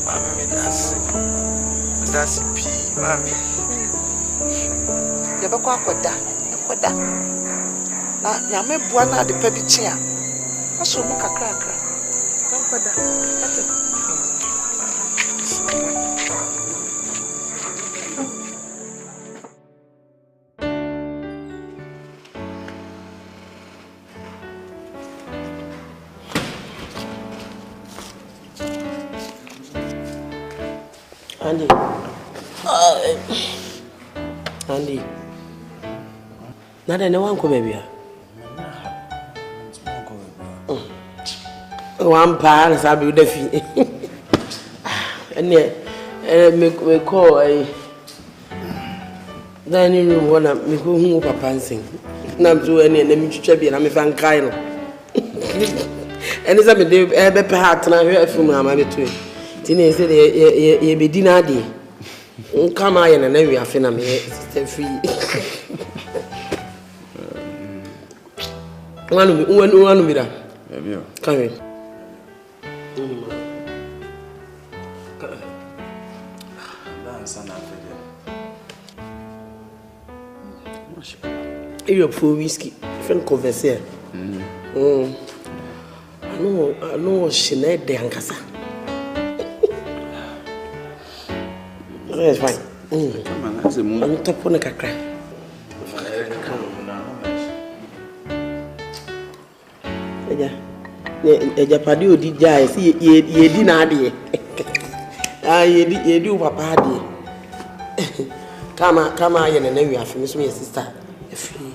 Speaker 3: Mami that's P, mami. You have a quack na nyame bua na de pa bi chi a aso mu kakra kankwada
Speaker 2: Andy. Nada na wanko baby. Wampa na sabi udafi. Ene me call ai. Dining room wana me ko hu papa nsen. Na mzo ene na me twitwa bi na me fan kai no. Ene za me de be pe hat na hwe afum na ma betu. Tini se de ye be di na ade. Nkama ye na wi afi na me sister free. Wanu mira.
Speaker 11: Baby.
Speaker 2: Come in. You for whiskey, friend converser. I know she need the ankasa.
Speaker 10: It's fine. I'm top on a crack. Japadi odi jai si ye di na ade. Ah ye di papa ade. Kama ye na wi afimi so ye sister. Efi.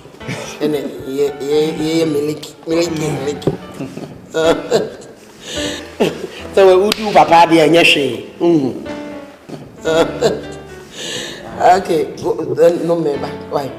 Speaker 10: Ene ye miliki. So we udi papa ade anya hwe. Okay, no me ba. Why?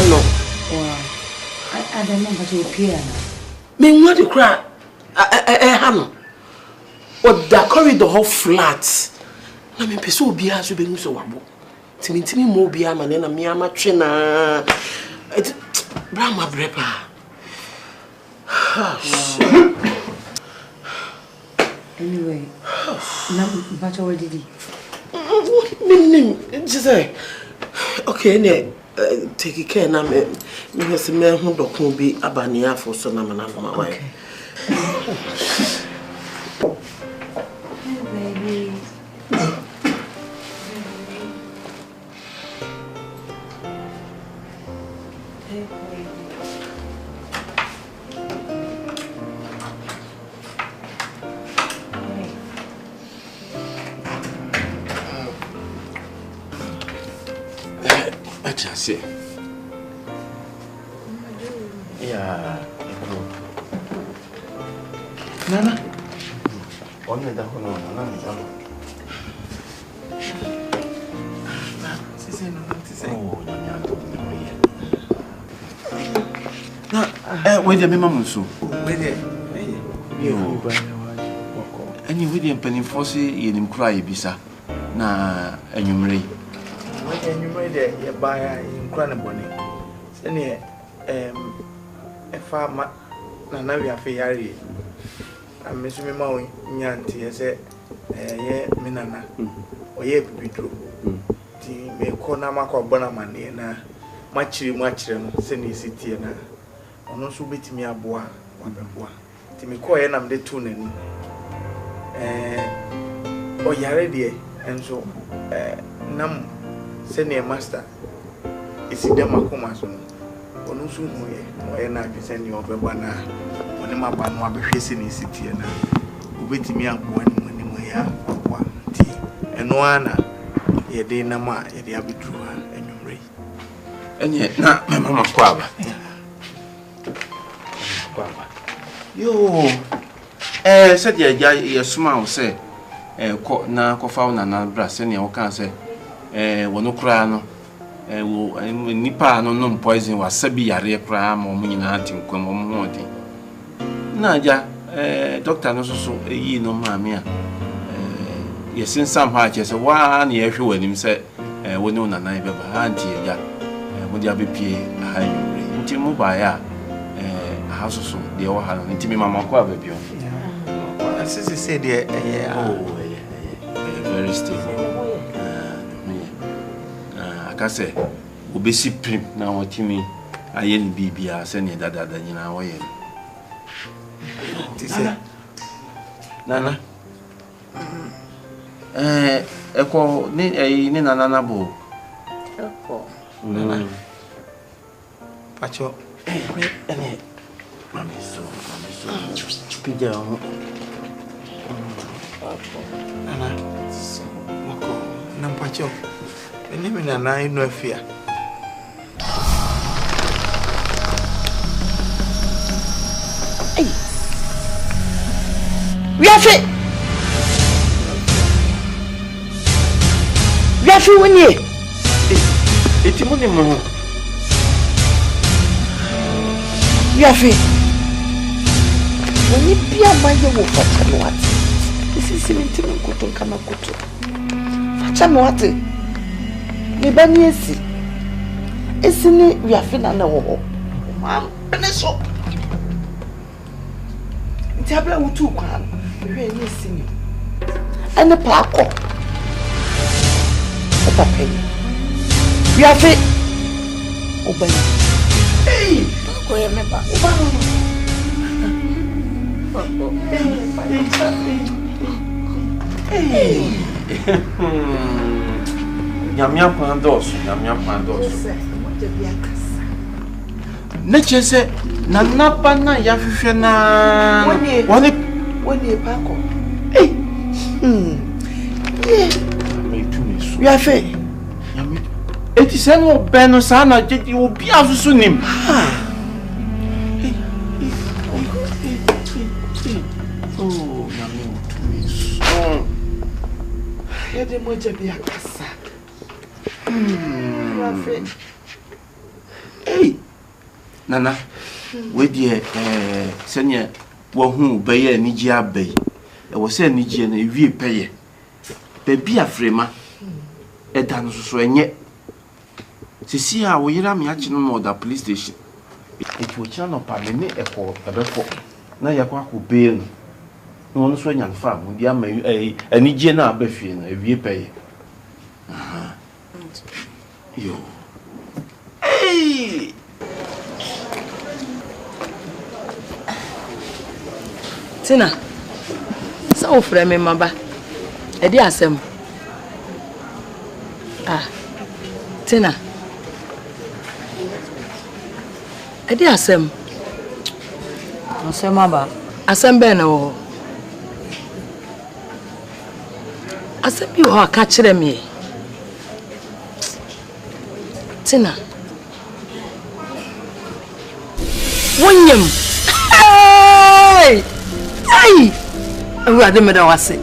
Speaker 10: No.
Speaker 2: I don't know what you appear.
Speaker 10: Me what you cry? Hano. What the corridor whole flat. Na me peso obi a so be nso wabo. Timi mo obi a ma na me ama twe na. Brahma brepa.
Speaker 2: Anyway, na what you did.
Speaker 10: Just say. Okay, ne take care na me se me hu dokun bi abania for so na ma wa.
Speaker 2: Okay. Hey baby. Hey baby.
Speaker 11: Just see. Yeah. Nana. Only the whole Nana. Where the mamma so? Where the any with the penny fossy in cry bisa na enumerate.
Speaker 3: When you made a buyer in Cranabonny, send a farmer, Nanavia Fayari. And Miss Mimo Yanti, I said, Minana, or ye be true. The may call Namako Bonaman in a much send you city and also beat me a bois, one. Timmy Coy and I'm the tuning. Oh, you're ready, and so, Nam. Senior master is them Makoma soon. Onu so moye na send you over bana. Oni ma ba no abehwese ni city na. Obetimi aboa ni mani moya aboa ti. Eno ana ye de na ma ye de abedru ha enwumre.
Speaker 11: Enye na mama kwaba. Yo. Said ya smile say ko na ko fa na bra se ne o kan say wono kura no wo nipa no no poison wa sabi yare kura ma mo nyina tinko mo ho din. Na ja doctor no so yi no ma me a yesin sam ha che se wa na ye hwe wanim se woni na nan be ba ha nti ya mo dia be pie ha yure nti mo ba ya ha so de wo ha no nti me mama ko ababio.
Speaker 3: As I said,
Speaker 11: very stable. I can say, Obesi Prim now what you mean. I ain't be a senior that you know. Nana, echo, Nina Nanabo. Nana,
Speaker 3: Pacho,
Speaker 11: Mammy, so, Pidel.
Speaker 3: Nana, Moko, Nampacho. The name is Nana, no fear.
Speaker 2: Hey, we are free. We are free when you.
Speaker 11: It's money more.
Speaker 2: We are free. When you be a man, you will fetch what? This is an intimate cotton kamakoto. Fetch what? Me baniesi. Isn't it? We are feeling a war. Ma'am, Peneso. Tabla utu kwan. We are listening. And the parko. Papa penny. We are free. Obey. Hey, go remember.
Speaker 11: Nyamia pandos. Nature say, Napa na yafisha na.
Speaker 2: When Paco. Hey, we are free.
Speaker 11: It is no Benosana, you will be as soon him. Hey, Nana, with ye, senior, who bay and Nigia Bay. There was a Nigian a view pay. Baby a framer, a dance so yet. See how we ram yachino more the police station. It will channel Pamini a call a before. Now you're quite bail. No one swing and farm, the ama a Nigiana Befin, a view pay. Yo. Hey!
Speaker 2: Tina, so frame me, maba. A dear Sam. Ah, Tina. A dear Sam.
Speaker 4: Maba.
Speaker 2: Asem Beno. Asem you are catching me. Tina. William. Hey! Hey! Who are the middle was it?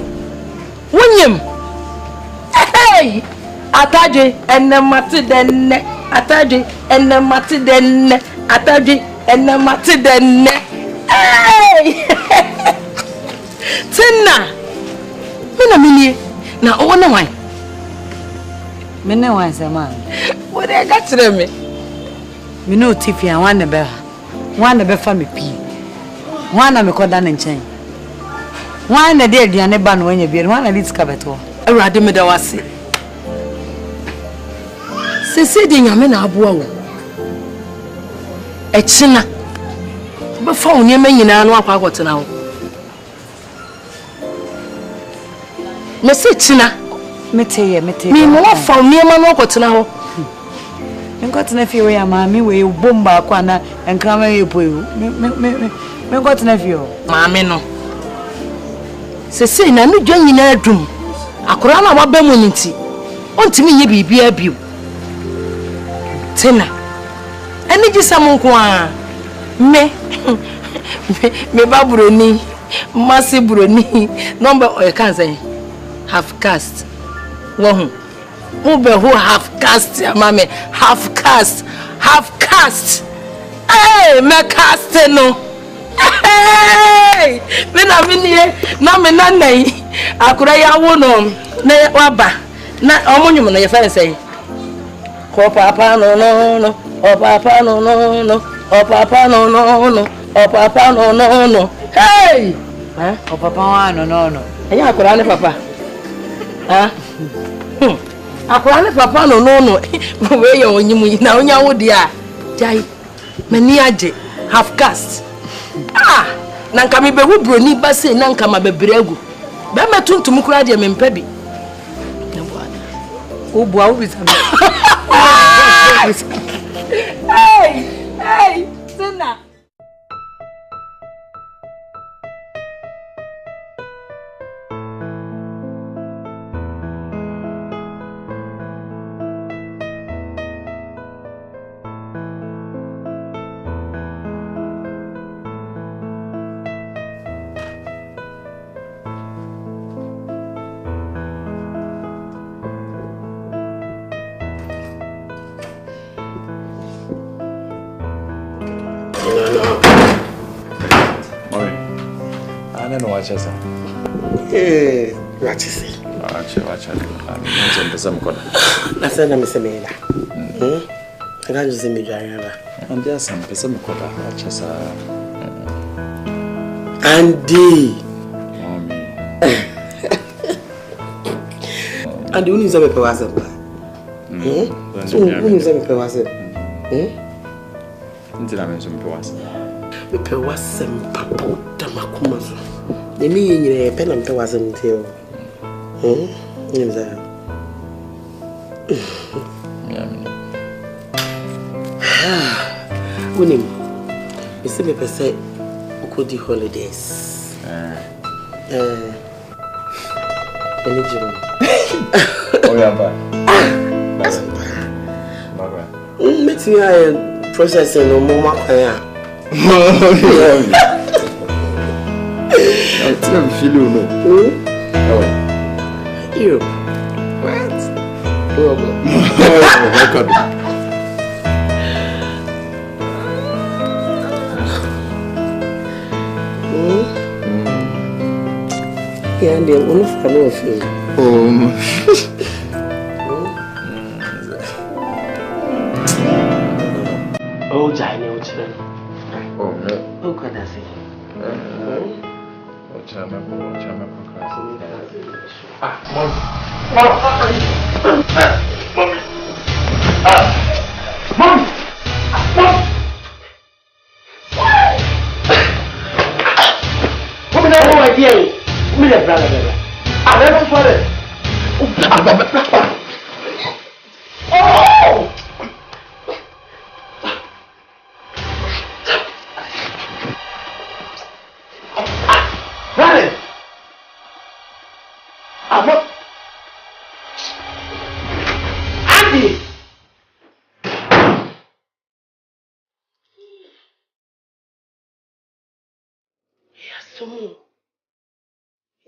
Speaker 2: William. Hey! Ataji and the Matiden. Ataji and the Matiden. Ataji and the Matiden. Hey! Tina. Mina mini. Now, oh no why?
Speaker 4: Mina why say man?
Speaker 2: What I got to me?
Speaker 4: Me no tiffy and one the be for me pee. One na me call down and chain. One the dear Diane ban when you be one of these cabeto.
Speaker 2: A radimida was it. Sissy, Yamina Abuo. A china. Before you mean you know what now. Messi China.
Speaker 4: Me tell
Speaker 2: me more from near my what now.
Speaker 4: You got nephew where mammy where you bomb back one and come here. Me got nephew.
Speaker 2: Mammy no. Sissy, I knew John in a room. A corona wa bemunity. On to me, ye be a bew. Tina, Any Gisamunkwa me babroni, massive broni, number I can't say half cast. Who half cast, mammy, half cast. Hey, me cast no. Hey, when I'm in here, no me nanay. I could I won on ne waba. Na omunyum na ye fa say. Ko papa no. Oh papa no. Oh papa no. Oh papa no. Hey! Huh?
Speaker 4: Oh papa no.
Speaker 2: Anya akura ne papa. Ha? Akura ne papa no. We ye onyim na onya wo dia. Jai. Mani age half cast. Na nka me be wo broni ba sei na nka ma bebregu. Be metuntum kura de me mpabi.
Speaker 4: O boa o bisa.
Speaker 2: Hey, Sina.
Speaker 8: No, watch us.
Speaker 10: Eh, watch us.
Speaker 8: Watch. I'm some corner.
Speaker 10: That's an amazing. I can't just see me driving.
Speaker 8: I'm just some corner. Watch us.
Speaker 10: Andy. And you need some paper was it? So you need some paper was it?
Speaker 8: Until I'm some paper was.
Speaker 10: Paper was some papo tamakumazo. The me in pen and paper was until. Winning. You see me say could the holidays.
Speaker 8: Oh yeah, bye.
Speaker 10: Makes me I processing no more.
Speaker 8: I'm feeling no.
Speaker 10: You.
Speaker 8: What?
Speaker 10: Yeah, and they're one of them. Oh, giant children.
Speaker 8: Oh, no.
Speaker 10: Oh, can I see?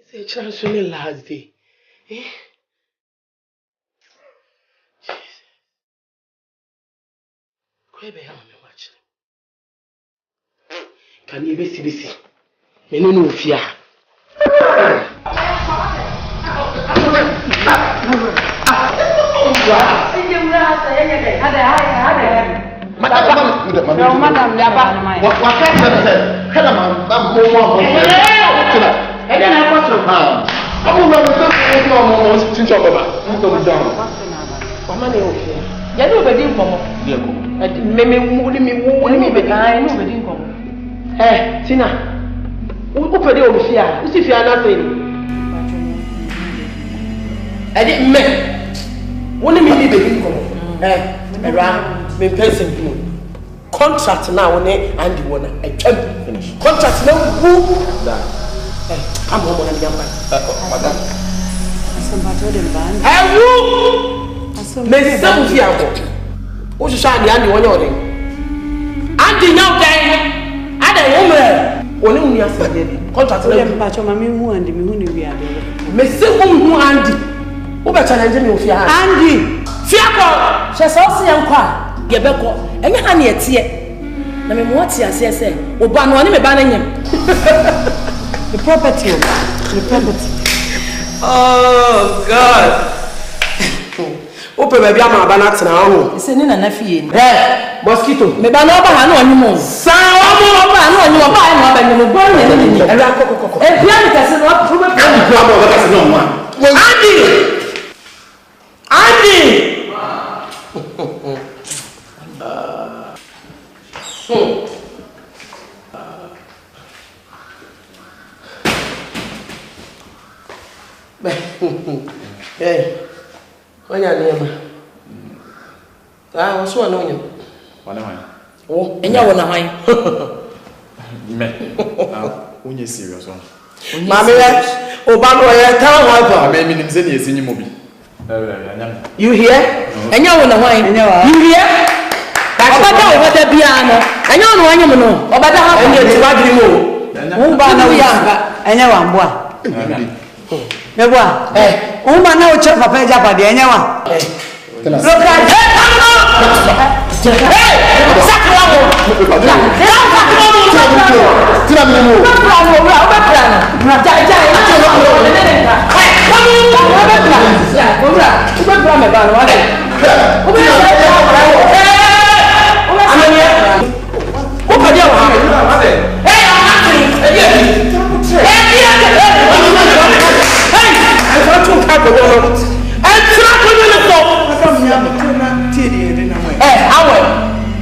Speaker 10: It's a chance on the last day. Eh? Jesus. Can you see this? I don't know fear. Tina, who put it over here? Who's if you are not saying? I didn't make one of me living around me person. Contract now on it and the one I can't finish. Contract now, who? I'm home on the young man. Have you? Miss Sam Fiabo. Who's shining the only one?
Speaker 2: Andy now dying. I don't know. Only when you are saying contract.
Speaker 4: Mami who Andy, me who we are there.
Speaker 2: Me say who Andy. Who be challenging me fear? Andy. Fiako. She say see yankwa. Yebeko. Enye ha na etie. Na me mo tie ase say. Oba no me ba na nyem.
Speaker 4: The property.
Speaker 2: Oh God. Ope baby ama ba na tena ho.
Speaker 4: Ise ni na fie ni.
Speaker 2: Mosquito. Me ba na oba ha na onyimo. Sa oba ha na onyimo ba ai na ba nyimo bo ni. Era kokoko. E bia ni kase no oba bia ni bia ba kase no ma. Andy. Hey, wanya nema. Wasu wana onye.
Speaker 8: Wana wana.
Speaker 2: Oh, enya wona han.
Speaker 8: Me. Onye serious one.
Speaker 2: Mami we, oba no ye town hall pa.
Speaker 8: Me minim se ni esinyi mo bi.
Speaker 2: You hear? Enya wona han. You hear? Obada bia no. Enya wona wanya mo no. Obada ha ko ni tiwadiri mo.
Speaker 4: Wo ba na wo yanga. Enya wa mboa. Nebwa. Uma na uche papa eja pade enye wa. Look at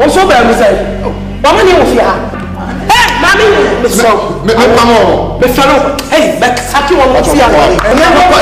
Speaker 2: Oso ba mi say. Ba mo ni wo fi ha. Mami, me so. Me pamo. Me falo. Hey, back saki wo mo fi ha. Me mo ko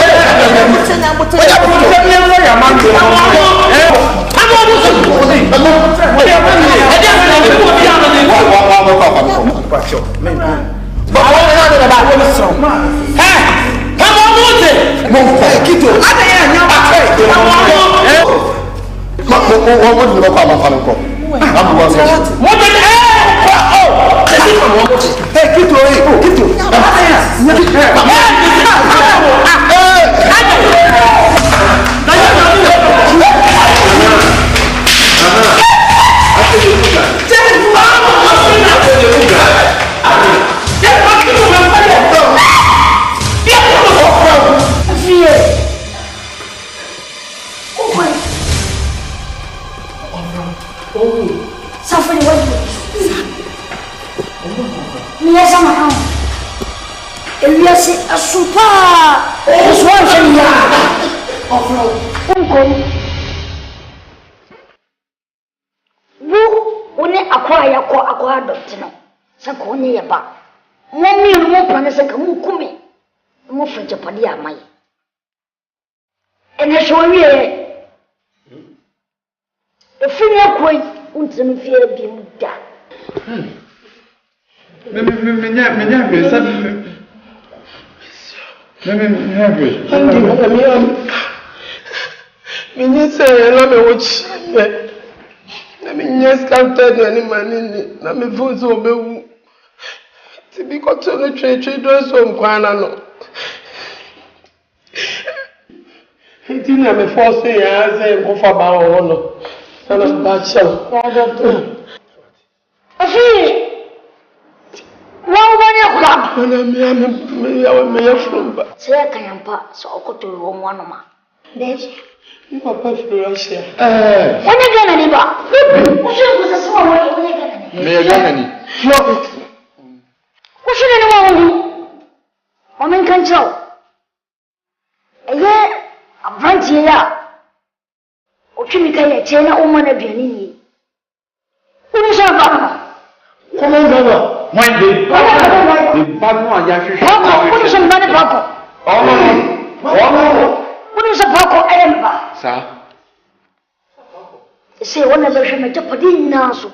Speaker 12: na me phone so obewu ti bi ko to no twe do so nkwana no ti na me force ya ze ko fa ba wo no na ba chao afi wa ba ni kula na me ya from ba
Speaker 13: se kan yampa so okoto wo mo no ma deji
Speaker 12: ni papa Russia
Speaker 13: wani gana ni ba ushi ko sa so wani gana ni
Speaker 8: me gana ni
Speaker 13: ushi ne ma wani o men kan chao eye abranti ya o kimi kai ya ce na umma na biani ni uni sha ba
Speaker 12: ko mo ba
Speaker 8: mwen de ba no ya shi
Speaker 13: ko uni sha ba ne ba ko uni sha ba ko ayan ba
Speaker 8: sa
Speaker 13: sai wannan bai shi mai tafadin nasu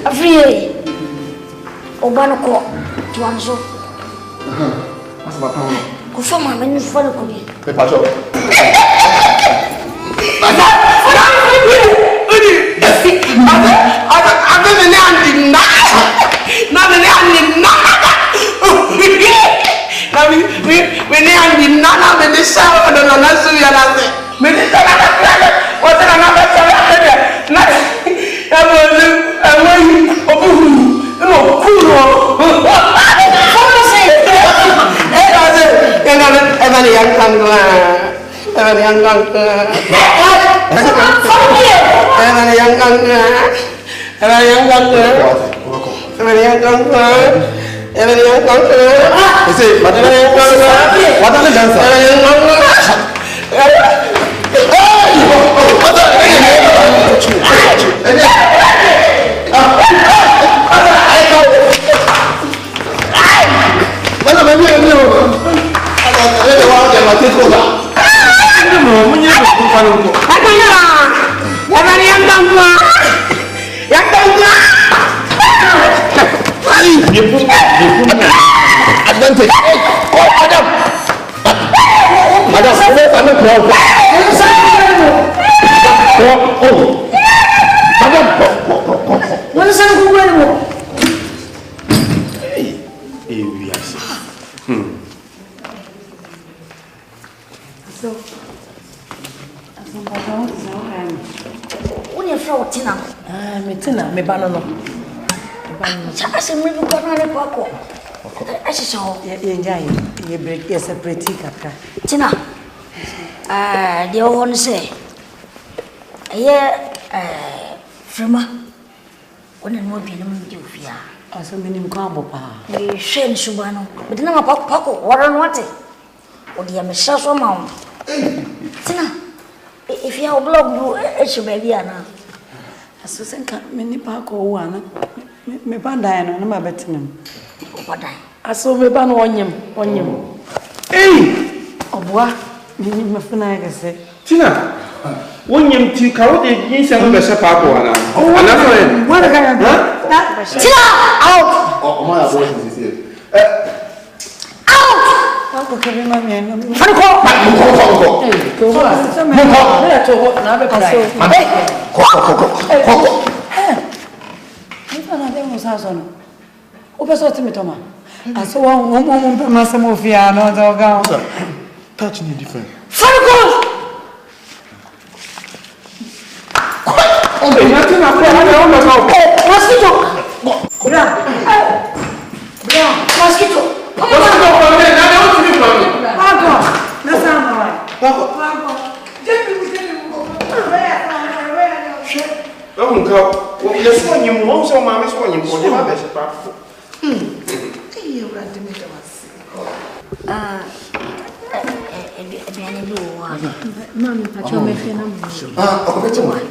Speaker 13: Afri. Obanoko. Tuanzo.
Speaker 5: What's my power?
Speaker 13: Go for my menu for the cookie.
Speaker 5: Pacho. Asante. Oh, madam. Madam, I'm not proud. Oh. Madam.
Speaker 13: What is that going?
Speaker 5: Hey, we are
Speaker 4: So,
Speaker 13: when you're from Tina,
Speaker 2: me banana.
Speaker 13: I said, maybe go on a poco. I saw
Speaker 4: you break your separate
Speaker 13: Tina. The old one say, yeah, Frima. When I'm moving, you are
Speaker 4: so many combo.
Speaker 13: We shame Subano, but now about Paco, what on what it? Or the Messiah Mount. Tina, if you have blog, you it's your baby. Anna.
Speaker 4: I think many Paco one. Me bandai no ma betinam.
Speaker 13: Bandai.
Speaker 2: Aso me ban wonyem.
Speaker 5: Hey!
Speaker 4: Obwa, me mafuna ga se.
Speaker 5: Tina. Wonyem ti ka wo de yin se no be se pa ko ana. Ana friend.
Speaker 4: What ga ya?
Speaker 13: Tina, out.
Speaker 5: Oh, my boy is here.
Speaker 13: Out.
Speaker 4: Paco ke me mami no.
Speaker 13: Fanko.
Speaker 5: Ko.
Speaker 2: Hey, to ho. Na to ho na be prai.
Speaker 5: Ko.
Speaker 4: Ana demo sasono. O pessoal te me toma. Aso um massa mofia no doga.
Speaker 5: Touch me different.
Speaker 13: Fanko.
Speaker 5: Oh, nothing na
Speaker 13: Mosquito. Bra. Mosquito.
Speaker 4: Paco, na sama.
Speaker 5: Paco. Yes, when you want some mammas when you put your best part.
Speaker 4: You ran to me to us.
Speaker 13: Mami, Pacho, me feel no more.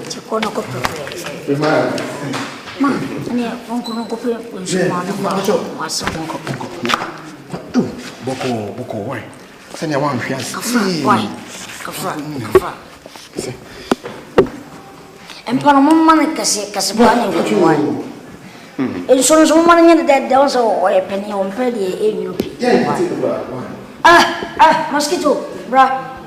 Speaker 13: Chicono copper. Ma, uncle copper was
Speaker 5: Boko, why? Send your one fiance.
Speaker 13: Why? Kafra. And Panama Casabani, which you want. And so some money that there was a penny on Peddy in you. Mosquito, bra.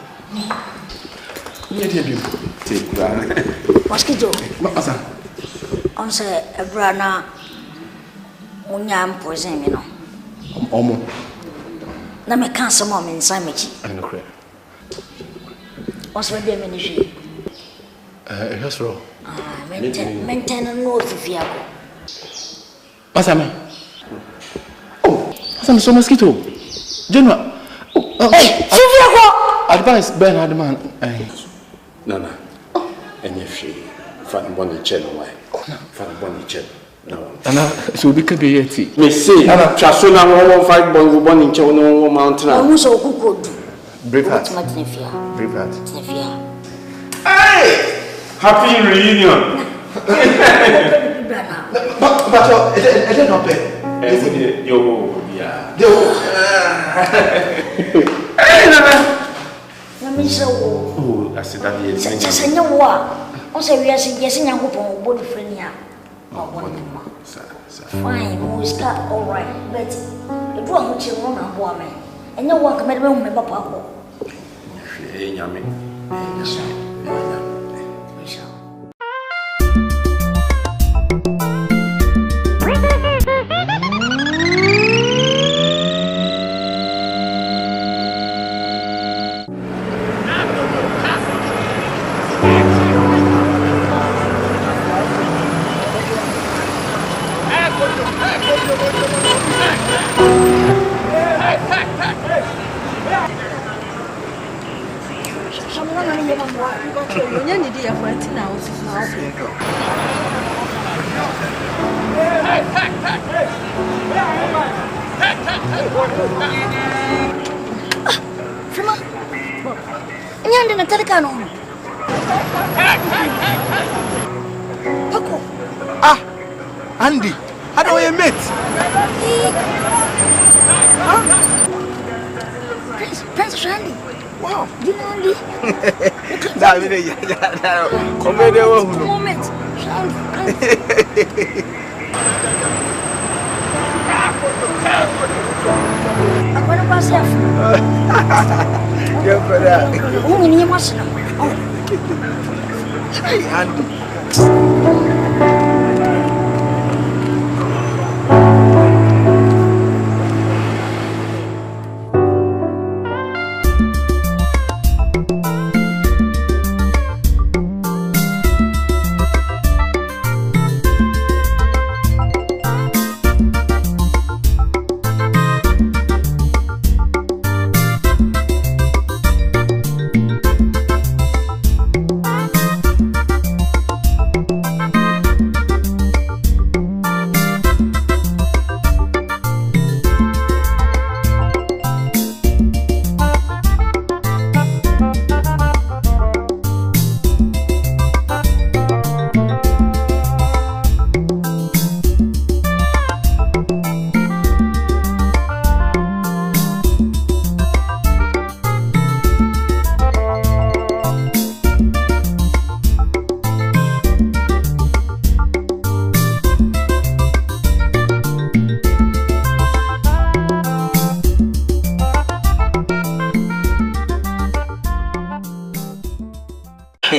Speaker 13: Mosquito. On say a brana Munyam poison, you know.
Speaker 5: Omo.
Speaker 13: Let me cancel mom inside me.
Speaker 5: I know, correct.
Speaker 13: What's my dear ministry?
Speaker 5: Yes, bro.
Speaker 13: Maintain a note if you are.
Speaker 5: What's that, man? Oh, what's so mosquito? General.
Speaker 13: Hey, Sylvia,
Speaker 5: advice, Bernard, man.
Speaker 11: Nana. And if she found Bonnie Chen away. Found Bonnie Chen. No.
Speaker 5: Nana, so we could be yet.
Speaker 11: Me say, Chasuna won't fight Bonnie Chen on mountain.
Speaker 13: I was so good.
Speaker 5: Braveheart.
Speaker 11: Hey! Happy reunion.
Speaker 5: But I don't know.
Speaker 13: Hey, let me show.
Speaker 11: Oh, I said that.
Speaker 13: Just a new war. Also, we are suggesting a group of body friend. Fine, most all right, but the drum which you want to woman, and no one can make room, my papa.
Speaker 3: Ah, Andy, how do you meet?
Speaker 13: Prince Randy.
Speaker 3: Wow.
Speaker 13: You know Andy?
Speaker 3: Come here,
Speaker 13: moment. I'm going to pass off.
Speaker 3: Yeah, brother.
Speaker 13: Oh, we need a muscle.
Speaker 3: Hey, Andy.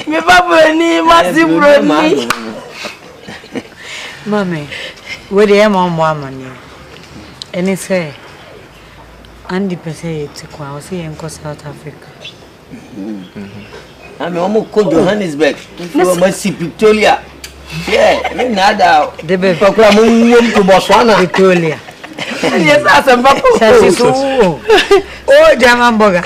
Speaker 2: Me papa ni masibro ni.
Speaker 4: Mami, where the mama money? Any say, Andy Pese to go, I see in South Africa.
Speaker 10: I'm almost called Johannesburg. You must see Victoria. Yeah, me nada.
Speaker 4: The baby
Speaker 10: proclaim to Botswana.
Speaker 4: Victoria.
Speaker 2: Yes, as a papa.
Speaker 4: Oh, German burger.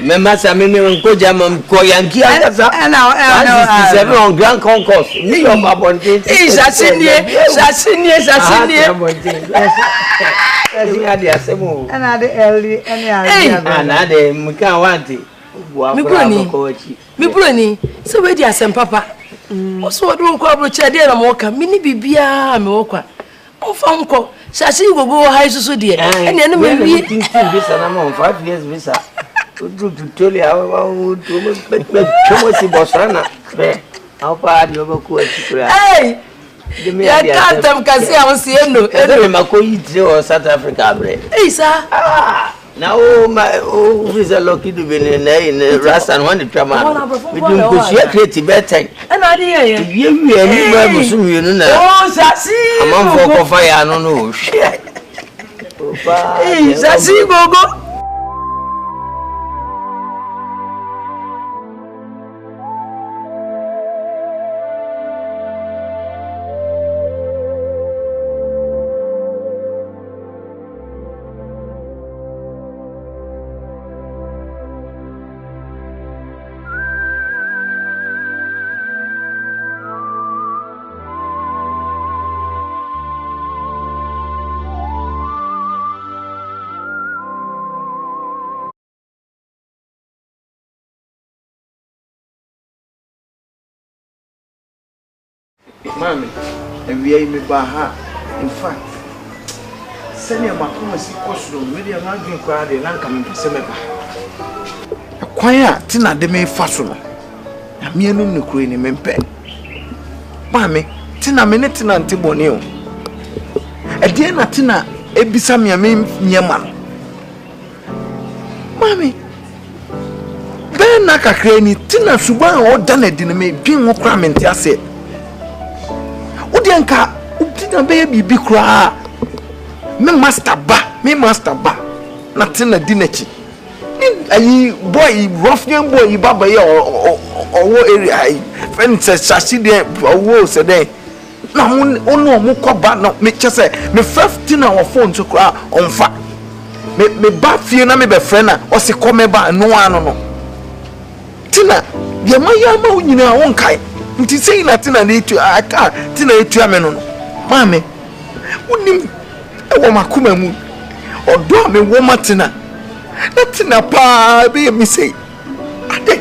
Speaker 10: Me masa me ko German ko Yankee asa. And on Grand Concourse. Ni yo babonte.
Speaker 2: Shasinie.
Speaker 10: Asi ade asemo.
Speaker 4: And the early
Speaker 10: And ade muka wanti.
Speaker 2: Me broni. So we di asem papa. So what do ko abrocha de na mo ka. Mini bibia me wo kwa. Ofa nko. Shasi gogo high so de. And ene me wi.
Speaker 10: Visa na mo 5 years visa. To Victoria, si Botswana. How far do you go?
Speaker 2: Hey! I can't kasi awosieno.
Speaker 10: Eno mako yitse o South Africa bre.
Speaker 2: Hey sir.
Speaker 10: Now my visa lucky to be in Rasta and one the trauma. We do go share create better.
Speaker 2: And I dey here.
Speaker 10: You anywhere musum you know.
Speaker 2: Oh, Sasi.
Speaker 10: Amam for fire no no.
Speaker 2: Hey, Sasi gogo.
Speaker 3: Mami, and we are in Baha. In fact, send your Macomasi Costro, maybe a man drink crowd and Lancam in Semeba. A quiet Tina de me Fasola. A mere no Queen in Mempe. Mami, tina me ne tina nte bone o ede na tina ebisa me nyema no mami ben na kakra ni tina suban o da na di na me dwen ho kra me nte ase odi anka tina be bibi kra me master ba na tina di na chi ayi boy ruffian boy baba ye owo area ayi friend say shashi de owo se de na mo koba no me chese me 15 na phone to kra onfa me ba fie na me be friend na o se come ba no ano no tina ye ma unyina won kai nti sei na tina na etu aka tina etu ame no maame unim e wo makoma mu odo me wo matina na pa be me say ade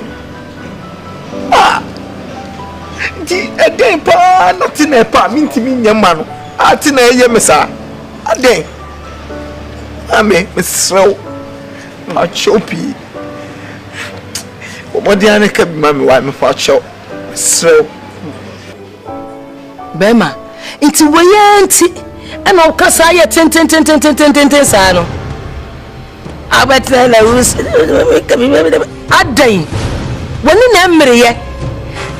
Speaker 3: di ade pa na pa mintimi nyama no atina eye me sa ade ame mesrew ma chopi omodi ane ka bi mami wa me fa chow mesrew
Speaker 2: bema inti woyanti ana ukasa ye ten sa no abatela us adan woni na mmereye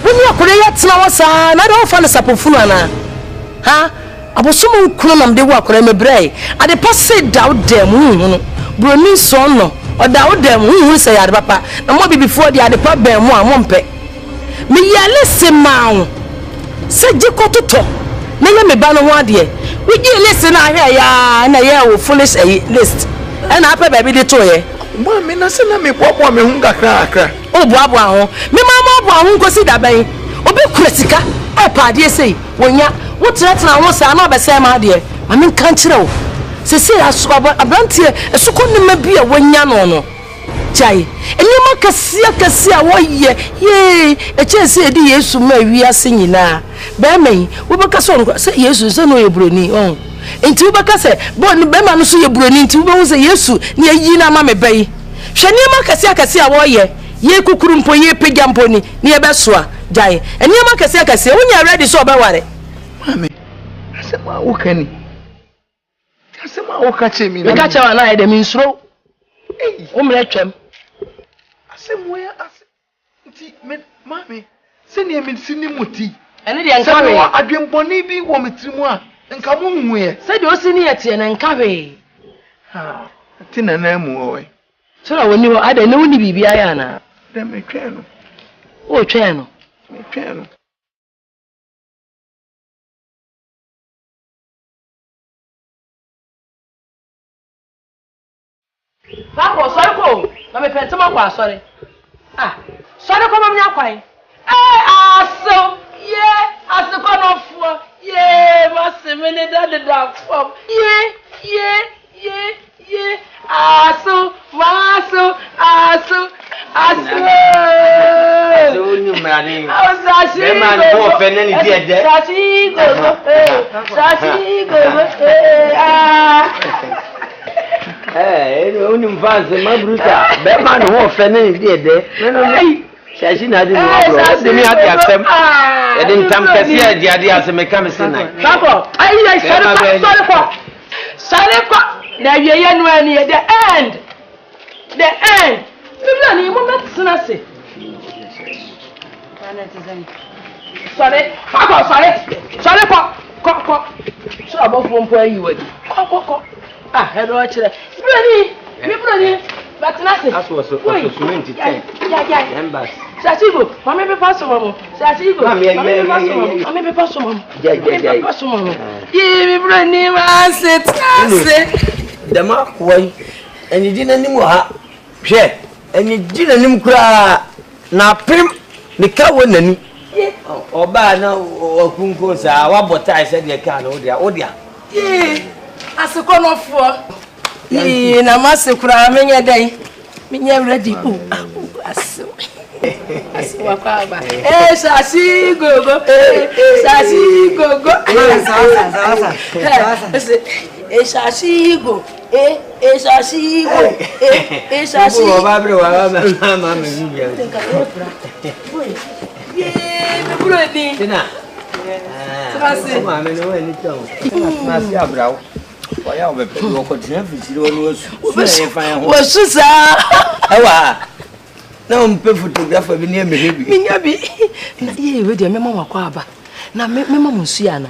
Speaker 2: woni akure ya tena wasa na do fa no sapofunu ana ha abosomo kunu nam de wo akure mebrei ade passe dawdem hu broni so no o dawdem hu se ya de papa na mo bibifo de ade pa ben mu a mo mpe me yale se mawo se jikototo na ye me ba no ho ade we gi list na ahwe ya na ye wo foolish list and apa baby de toye
Speaker 3: mo me na se na me bobo me hu kakra
Speaker 2: o boabo aho me mama boabo aho nkosi da ben obi kurasika e paade sei wonya wo tretena ho sa na obese ma de ma me kan kire wo se se aso abrantie esukon ma bi a wonya no jai enima kasia wo ye echese edi Yesu ma wi ase nyina be men wo be kaso no se Yesu se no ye broni enti ubaka se bon be ma no so ye broni enti ube se Yesu ne yi na ma me bai hwani ma kase a ye kukuru mpo ye pegya mpo ni ne ye besoa jai eni ma kase wonya ready so obeware
Speaker 3: mami asema ukani asema ukache mi
Speaker 2: me ka cha na ye de mi nsuro o mre twem
Speaker 3: asema ya enti mami se ne mi sini muti
Speaker 2: ene de nkawe
Speaker 3: se adwemboni bi wo metrimu a nka mo hu ye
Speaker 2: se de osi ni yete na nkawe
Speaker 3: ha tina na mu we
Speaker 2: sura woni wo ada ne woni bibia ya na
Speaker 3: de me twa no
Speaker 2: o twa no
Speaker 3: me twa no
Speaker 2: Papa sorry ko na me pente ma kwa sorry sorry ko ma nya kwan aso ye aso ko no fo ye ma se me ne da fo ye aso
Speaker 10: ni mani
Speaker 2: aso
Speaker 10: be man ko fe ne ni die de
Speaker 2: sashi go
Speaker 10: oni mfanze mabruta be man ho fe ne ni die de shashi na de no de mi ati asem e de ntam kase a di ade asem e kam se nan
Speaker 2: papa ayi sorry ko na wie ye no ani the end biblia ni mo metsena se sorry ko so abofo mpo ayi wadi ko hello chere biblia ni batena se
Speaker 10: aso cement 10 members
Speaker 2: Sasigo, mama be pass mama. Sasigo, mama be pass mama. Yeah. Pass mama. Ye me bro ni ma set.
Speaker 10: Dama kwai. Eni di na nim ha. Hwe, eni di na nim kura na pim ni ka wonani. Oba na okunko sa wa botai se de ka na odia.
Speaker 2: Ye, asiko no fo. Ye na ma se kura menye dai. Menye ready. Aso. Asiwakaba. Sashi gogo. Sashi go.
Speaker 10: Tina. Trase. Mama no any town. Trase abrao. Why we pe wo ko tena fitiri wonu wasu.
Speaker 2: Wasu sa.
Speaker 10: Ewa. Na o mpe photographer bi na me hebi.
Speaker 2: Minya bi. Na ye we de mema wakwa aba. Na mema munsu ya na.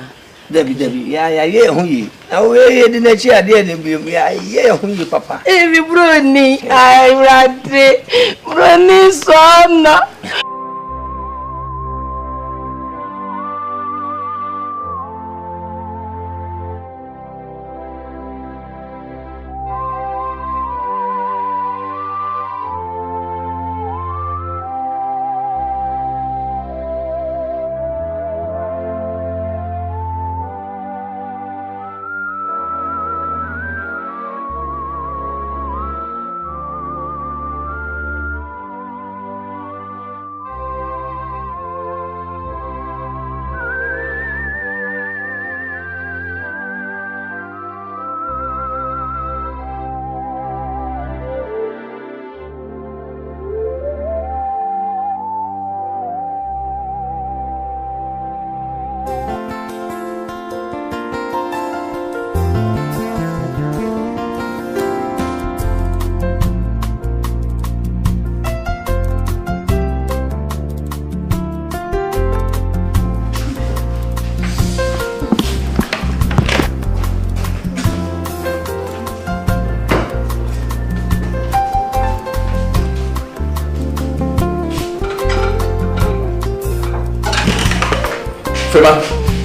Speaker 10: Dabi ya ye hu yi. Na we ye de na chi ade ne bi ya ye hu yi papa.
Speaker 2: Ebi bro ni ai rade. Bro ni sona.
Speaker 8: Fema,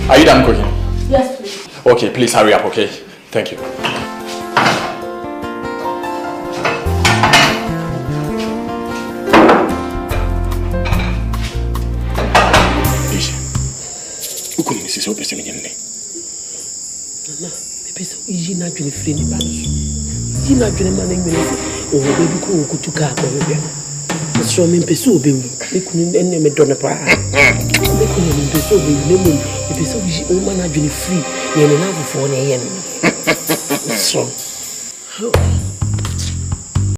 Speaker 8: are you done cooking?
Speaker 13: Yes, please.
Speaker 8: Okay, please hurry up, okay? Thank you.
Speaker 14: so pese me nyende
Speaker 12: na me pese yi na dwene free ni ba no yi na dwene ma na nwene o ho be bi ko okutu ka ko be so me pese obe wu me kunu enne me do ne pa me kunu me pese obe wu ne mo me pese yi o ma na dwene free ye ne na fofo na ye no so